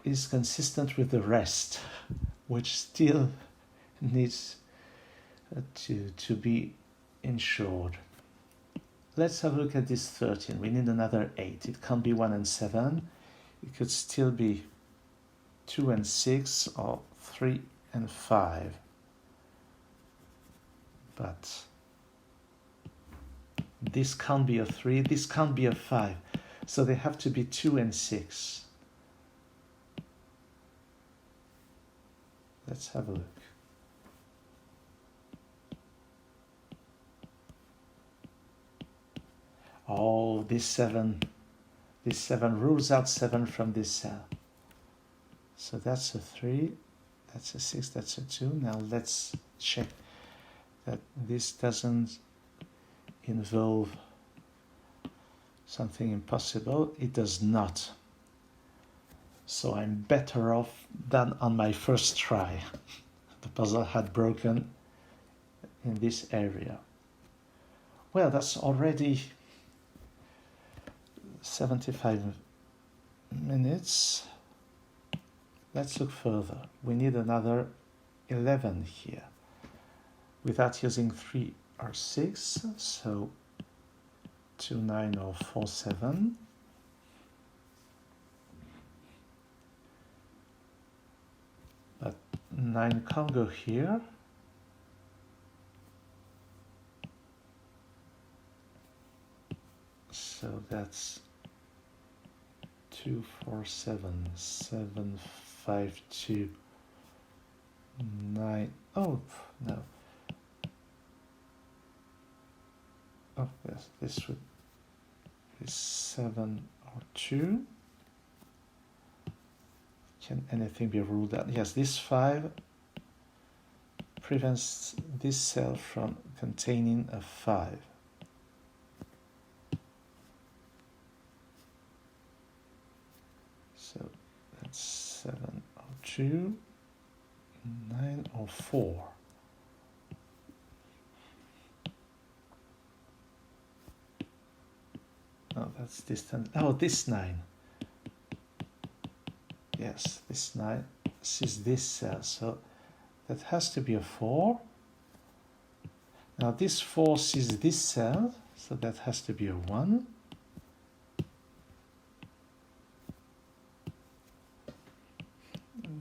is consistent with the rest, which still needs to be ensured. Let's have a look at this 13. We need another 8. It can't be 1 and 7. It could still be 2 and 6 or 3 and 5. But this can't be a 3, this can't be a 5. So they have to be 2 and 6. Let's have a look. Oh, this 7 rules out 7 from this cell. So that's a 3, that's a 6, that's a 2. Now let's check that this doesn't involve something impossible. It does not. So I'm better off than on my first try. The puzzle had broken in this area. Well, that's already 75 minutes. Let's look further. We need another 11 here without using 3 or 6. So 2, 9 or 4, 7. But 9 can't go here. So that's 2, 4, 7, 7, 5, 2, 9. Oh, no. Oh, yes, this would be 7 or 2. Can anything be ruled out? Yes, this 5 prevents this cell from containing a 5. So that's 7 or 2, 9 or 4. Oh, that's distant. Oh, this 9. Yes, this 9 is this cell, so that has to be a 4. Now this 4 is this cell, so that has to be a 1.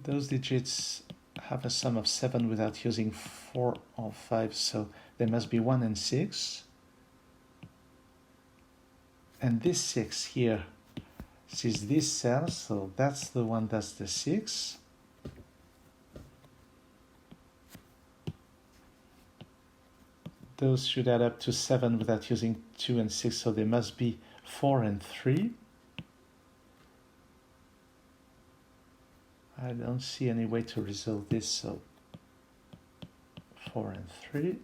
Those digits have a sum of 7 without using 4 or 5, so they must be 1 and 6. And this 6 here is this cell, so that's the one that's the 6. Those should add up to 7 without using 2 and 6, so they must be 4 and 3. I don't see any way to resolve this, so 4 and 3.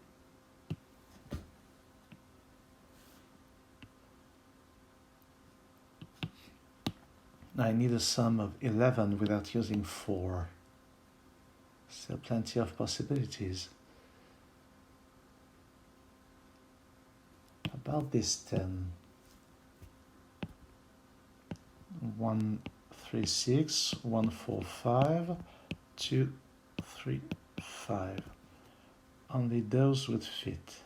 I need a sum of 11 without using 4. Still plenty of possibilities. About this 10. 1, 3, 6, 1, 4, 5, 2, 3, 5. Only those would fit.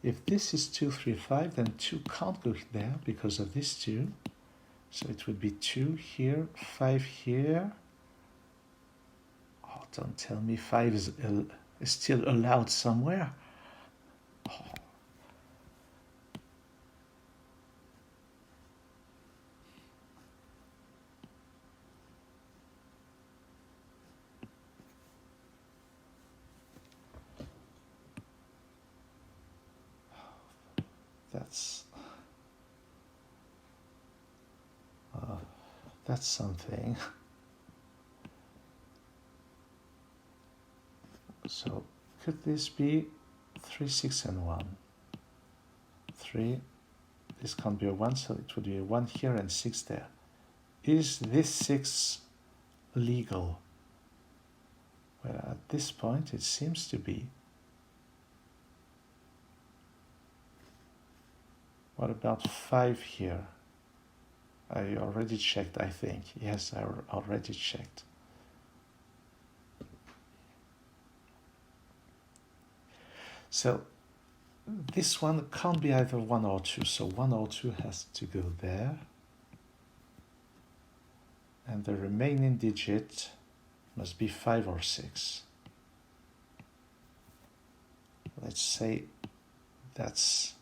If this is 2, 3, 5, then 2 can't go there because of this 2. So it would be 2 here, 5 here. Oh, don't tell me 5 is still allowed somewhere. Oh. That's something. So could this be 3, 6 and 1? 3, this can't be a 1, so it would be a 1 here and 6 there. Is this 6 legal? Well, at this point it seems to be. What about 5 here? I already checked, I think. Yes, I already checked. So this one can't be either 1 or 2, so 1 or 2 has to go there. and the remaining digit must be 5 or 6. Let's say that's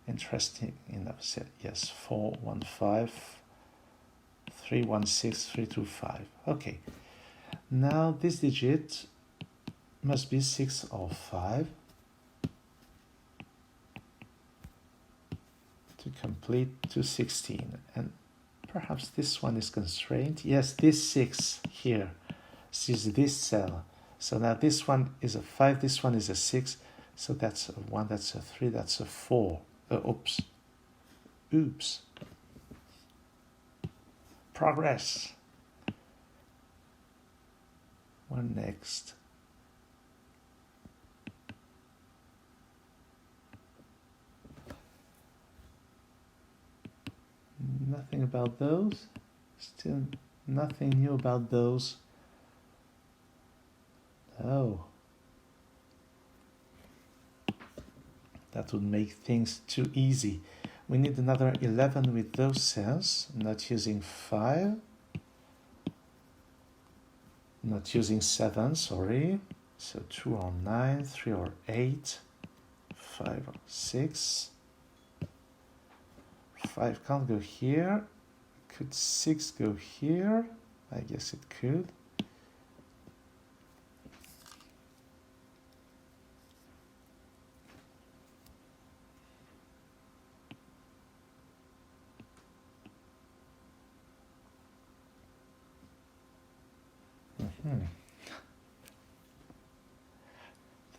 interesting enough. So yes, 415 316 325. Okay, now this digit must be 6 or 5 to complete to 16. And perhaps this one is constrained. Yes, this 6 here is this cell. So now this one is a 5, this one is a 6. So that's a 1, that's a 3, that's a 4. Oops. Oops. Progress. One next. Nothing about those. Still nothing new about those. Oh. That would make things too easy. We need another 11 with those cells, not using 5. Not using 7, sorry. So 2 or 9, 3 or 8, 5 or 6. 5 can't go here. Could 6 go here? I guess it could.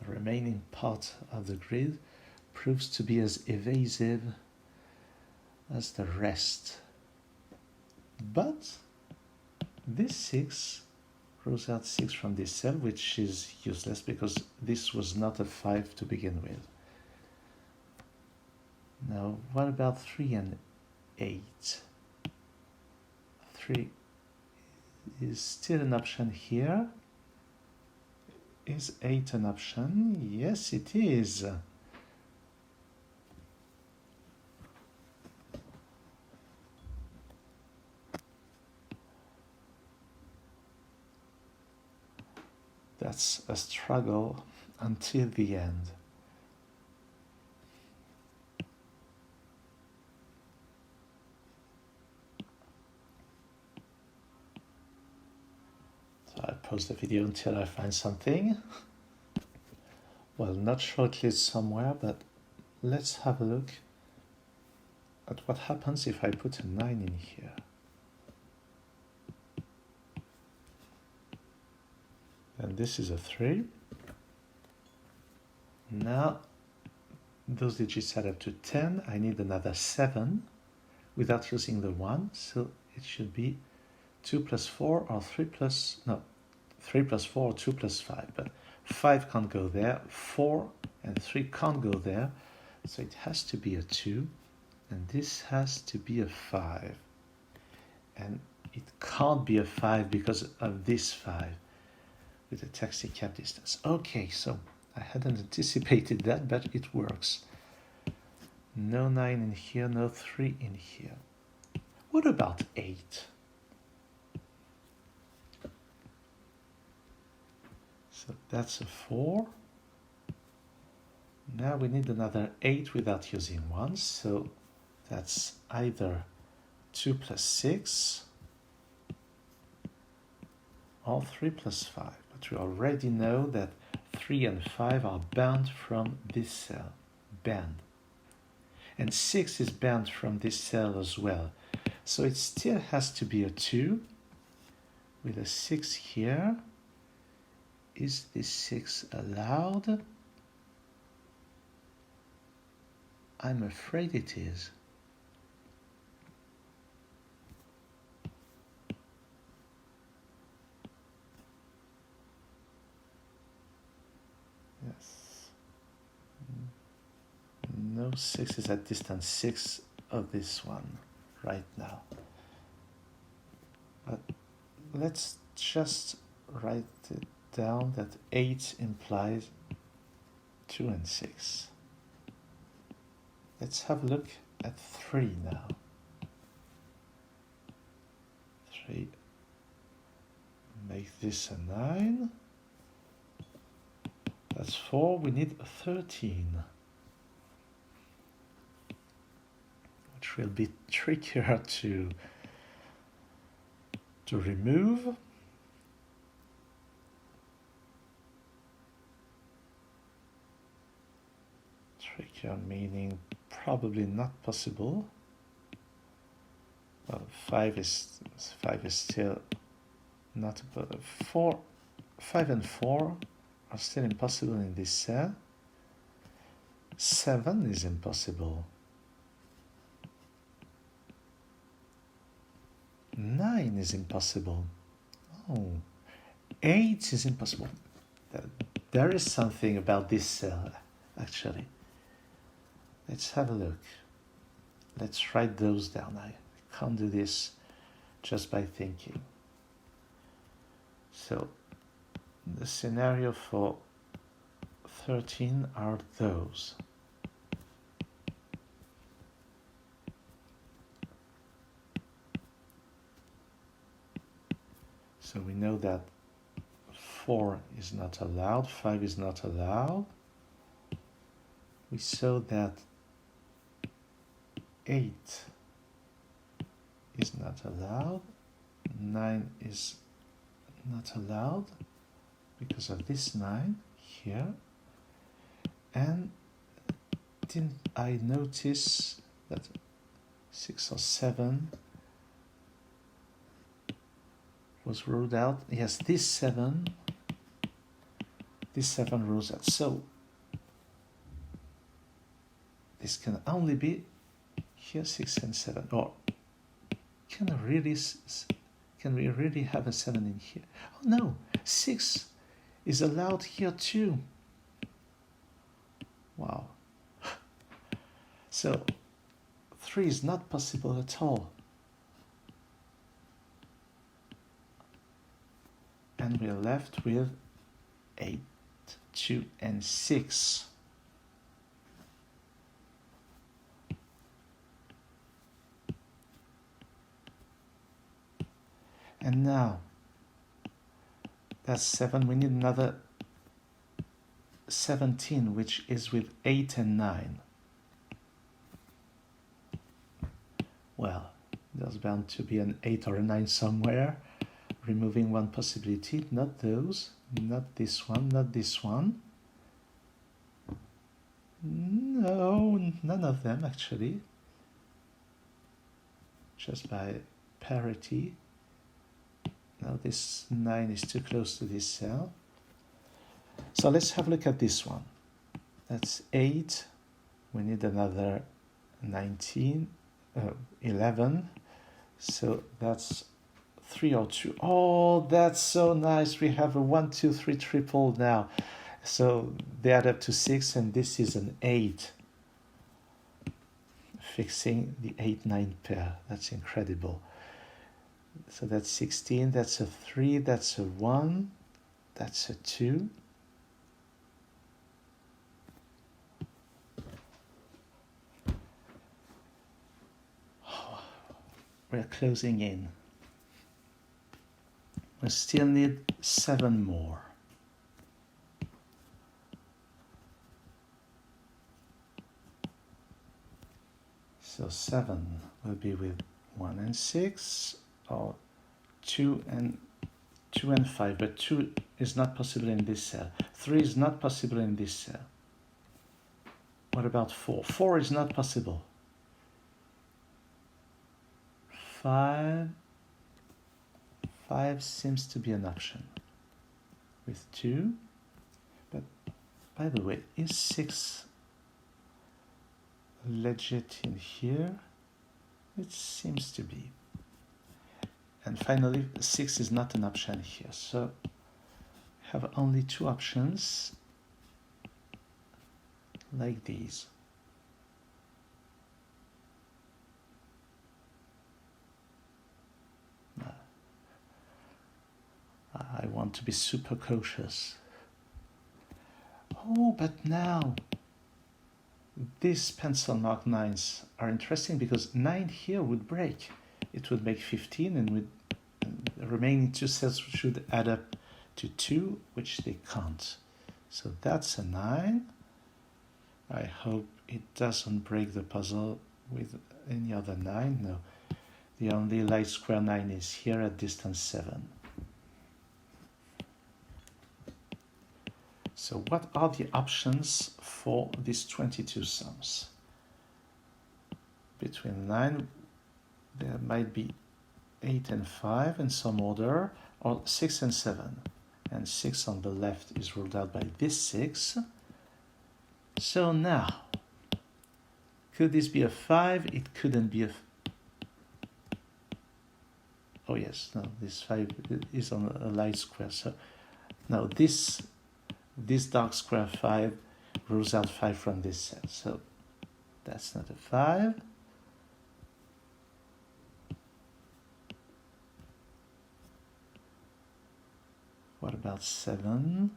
The remaining part of the grid proves to be as evasive as the rest. But this 6 throws out 6 from this cell, which is useless because this was not a 5 to begin with. Now, what about 3 and 8? 3 is still an option here. Is 8 an option? Yes, it is. That's a struggle until the end. So I pause the video until I find something. Well, not shortlisted somewhere, but let's have a look at what happens if I put a 9 in here. And this is a 3. Now, those digits add up to 10. I need another 7 without using the 1. So it should be 2 plus 4 or 3 plus, no, 3 plus 4 or 2 plus 5. But 5 can't go there. 4 and 3 can't go there. So it has to be a 2. And this has to be a 5. And it can't be a 5 because of this 5. With the taxicab distance. Okay, so I hadn't anticipated that, but it works. No 9 in here, no 3 in here. What about 8? So that's a 4. Now we need another 8 without using 1, so that's either 2 plus 6 or 3 plus 5. But we already know that 3 and 5 are banned from this cell. Banned. And 6 is banned from this cell as well. So it still has to be a 2 with a 6 here. Is this 6 allowed? I'm afraid it is. Yes. No 6 is at distance 6 of this one right now. But let's just write it down that 8 implies 2 and 6. Let's have a look at 3 now. 3 make this a 9. That's 4. We need 13, which will be trickier to remove. Trickier meaning probably not possible. Well, 5 is still not 4. 5 and 4 are still impossible in this cell. 7 is impossible. 9 is impossible. Oh, 8 is impossible. There is something about this cell, actually. Let's have a look. Let's write those down. I can't do this just by thinking. So, the scenario for 13 are those. So we know that 4 is not allowed, 5 is not allowed. We saw that 8 is not allowed, 9 is not allowed because of this 9 here. And didn't I notice that 6 or 7 was ruled out? Yes, this 7 rules out. So this can only be here 6 and 7. Or can we really have a 7 in here? Oh no, 6 is allowed here too. Wow. So 3 is not possible at all. And we're left with 8, 2, and 6. And now, that's 7. We need another 17, which is with 8 and 9. Well, there's bound to be an 8 or a 9 somewhere. Removing one possibility, not those, not this one, not this one. No, none of them actually. Just by parity. Now this 9 is too close to this cell. So let's have a look at this one. That's 8. We need another 19, 11. So that's 3 or 2. Oh, that's so nice. We have a 1, 2, 3 triple now. So they add up to 6, and this is an 8. Fixing the 8-9 pair. That's incredible. So that's 16. That's a 3. That's a 1. That's a 2. Oh, we're closing in. We still need 7 more. So 7 will be with 1 and 6, or 2 and 5. But 2 is not possible in this cell. 3 is not possible in this cell. What about 4? 4 is not possible. 5 seems to be an option with 2, but by the way, is 6 legit in here? It seems to be. And finally, 6 is not an option here, so have only 2 options like these. I want to be super cautious. Oh, but now these pencil mark 9s are interesting because 9 here would break. It would make 15 and the remaining two cells should add up to 2, which they can't. So that's a 9. I hope it doesn't break the puzzle with any other 9. No, the only light square 9 is here at distance 7. So what are the options for these 22 sums? Between 9, there might be 8 and 5 in some order, or 6 and 7. And 6 on the left is ruled out by this 6. So now, could this be a 5? It couldn't be a... Oh yes, no, this 5 is on a light square. So now this dark square 5 rules out 5 from this set. So that's not a 5. What about 7?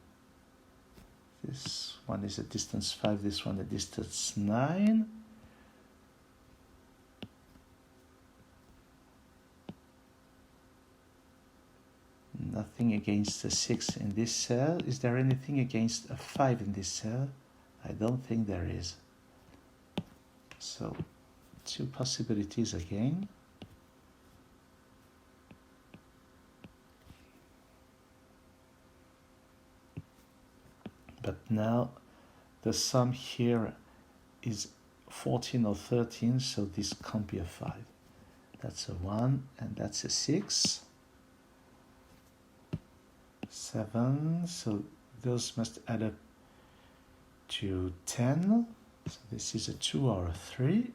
This one is at distance 5, this one at distance 9. Nothing against a 6 in this cell. Is there anything against a 5 in this cell? I don't think there is. So, 2 possibilities again. But now the sum here is 14 or 13, so this can't be a 5. That's a 1 and that's a 6. 7, so those must add up to 10. So this is a 2 or a 3.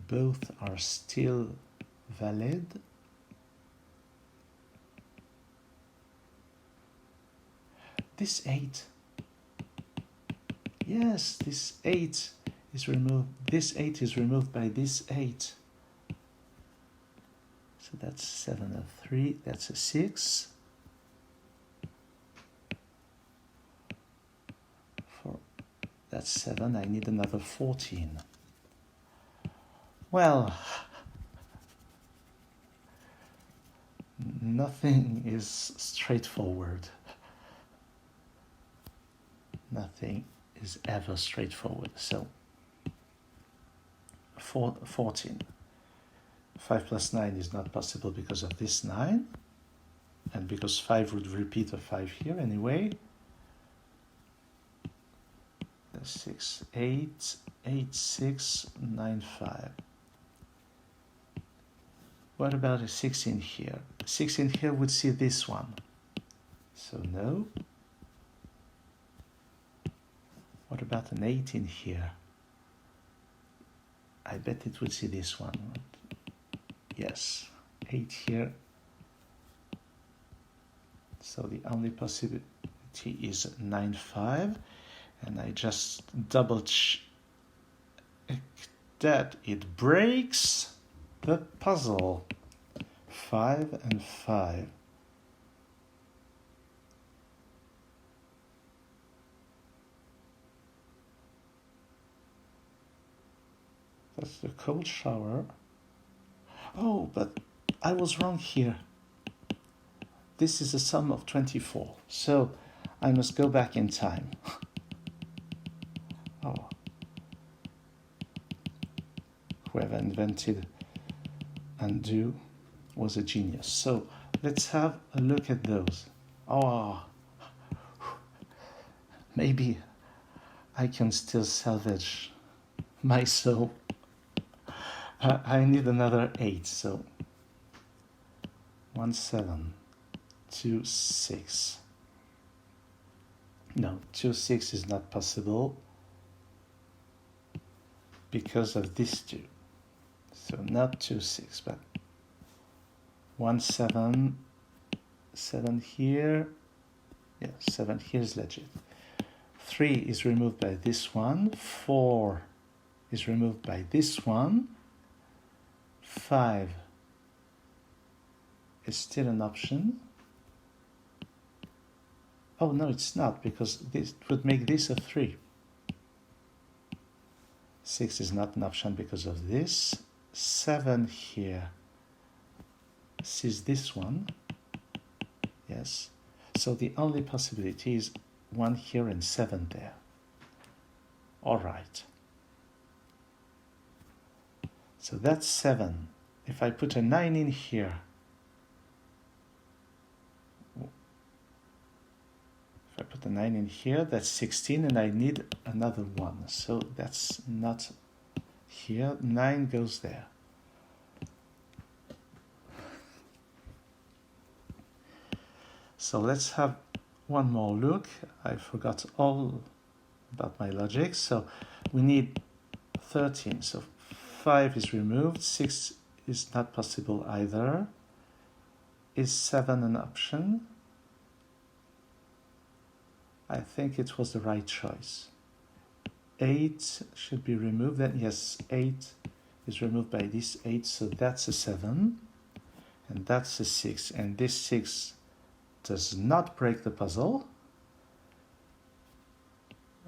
Both are still valid. This 8. Yes, this 8 is removed. This 8 is removed by this 8. So that's 7 and 3. That's a 6. 4. That's 7. I need another 14. Well, nothing is straightforward. Nothing is ever straightforward. So, 14. 5 plus 9 is not possible because of this 9. And because 5 would repeat a 5 here anyway. 6, 8, 8, 6, 9, 5. What about a 6 in here? 6 in here would see this one. So no. What about an 8 in here? I bet it would see this one. Yes, 8 here. So the only possibility is 9, 5. And I just double check that it breaks the puzzle. 5 and 5. That's the cold shower. Oh, but I was wrong here. This is a sum of 24. So I must go back in time. Oh. Whoever invented undo was a genius. So let's have a look at those. Oh, maybe I can still salvage my soul. I need another 8, so 1, 7, 2, 6. No, 2, 6 is not possible because of these two. So not 2, 6, but 1, 7, 7 here. Yeah, 7 here is legit. 3 is removed by this one. 4 is removed by this one. 5 is still an option. Oh no, it's not, because this would make this a 3. 6 is not an option because of this. 7 here sees this one. Yes. So the only possibility is 1 here and 7 there. All right. So that's 7. If I put a 9 in here, if I put a 9 in here, that's 16, and I need another 1. So that's not here. 9 goes there. So let's have one more look. I forgot all about my logic. So we need 13. So 5 is removed. 6 is not possible either. Is 7 an option? I think it was the right choice. 8 should be removed. Then yes, 8 is removed by this 8. So that's a 7. And that's a 6. And this 6 does not break the puzzle.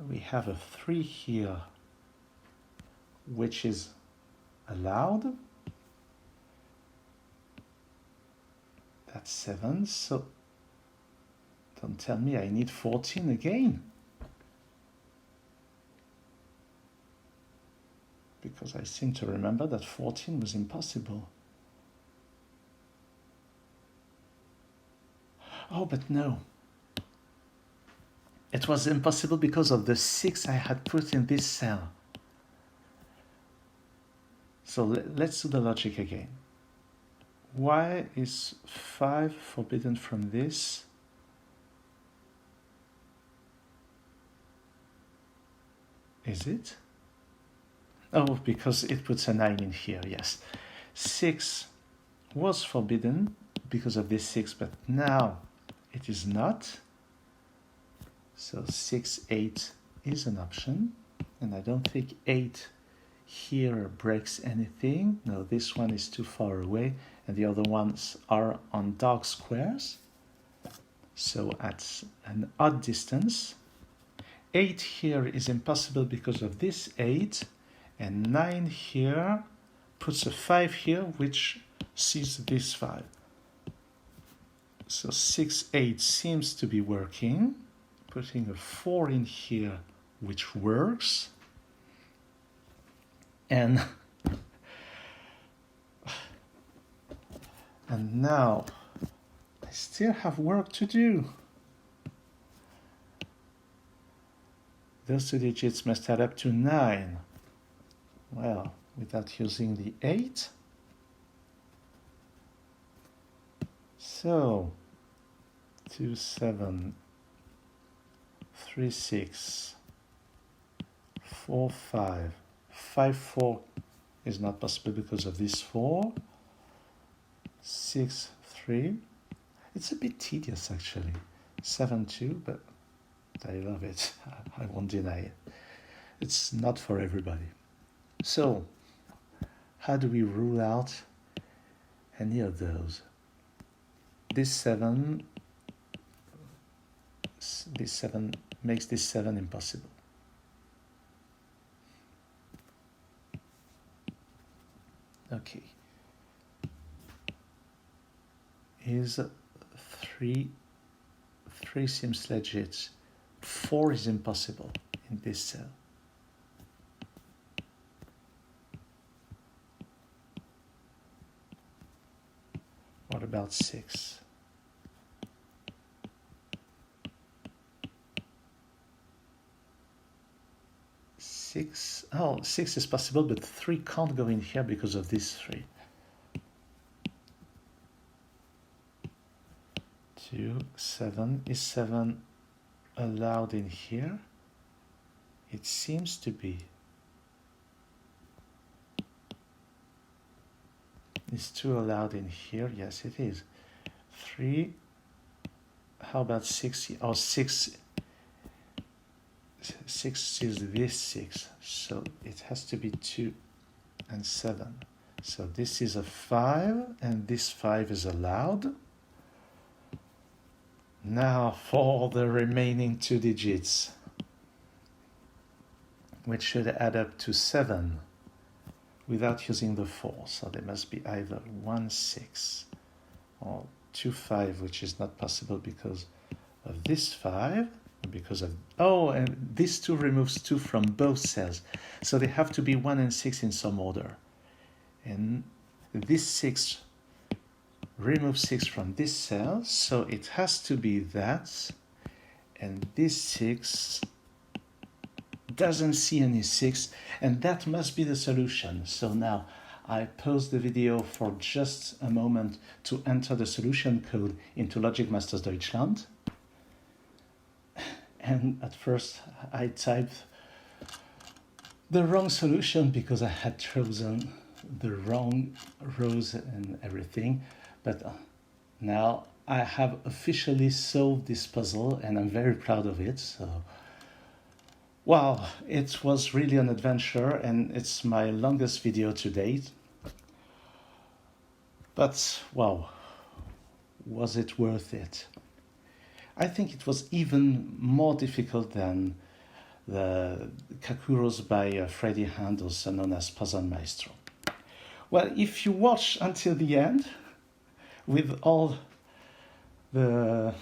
We have a 3 here, which is allowed. That's 7. So don't tell me I need 14 again. Because I seem to remember that 14 was impossible. Oh, but no. It was impossible because of the 6 I had put in this cell. So let's do the logic again. Why is 5 forbidden from this? Is it? Oh, because it puts a 9 in here, yes. 6 was forbidden because of this 6, but now it is not. So 6, 8 is an option. And I don't think 8 here breaks anything. No, this one is too far away. And the other ones are on dark squares. So at an odd distance. 8 here is impossible because of this 8. And 9 here puts a 5 here, which sees this 5. So 6, 8 seems to be working. Putting a 4 in here, which works. And now I still have work to do. Those two digits must add up to 9. Well, without using the 8. So 2, 7, 3, 6, 4, 5. 5, 4 is not possible because of this 4. 6, 3. It's a bit tedious actually. 7, 2, but I love it. I won't deny it. It's not for everybody. So, how do we rule out any of those? This 7 makes this 7 impossible. Okay. Is 3 seems legit. 4 is impossible in this cell. What about 6? Oh, 6 is possible, but 3 can't go in here because of this 3. 2, 7. Is 7 allowed in here? It seems to be. Is 2 allowed in here? Yes, it is. 3. How about 6? Oh, 6 is this 6. So it has to be 2 and 7. So this is a 5, and this 5 is allowed. Now for the remaining 2 digits, which should add up to 7. without using the 4. So they must be either 1, 6 or 2, 5, which is not possible because of this 5, because of, oh, and this 2 removes 2 from both cells. So they have to be 1 and 6 in some order. And this 6 removes 6 from this cell, so it has to be that. And this 6 doesn't see any 6, and that must be the solution. So now I pause the video for just a moment to enter the solution code into Logic Masters Deutschland. And at first I typed the wrong solution because I had chosen the wrong rows and everything. But now I have officially solved this puzzle and I'm very proud of it. So, wow, it was really an adventure and it's my longest video to date. But wow, was it worth it? I think it was even more difficult than the Kakuros by Freddy Hand, also known as Puzzle Maestro. Well, if you watch until the end, with all the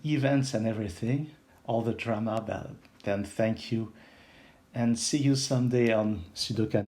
events and everything, all the drama, then thank you, and see you someday on SudoKanard.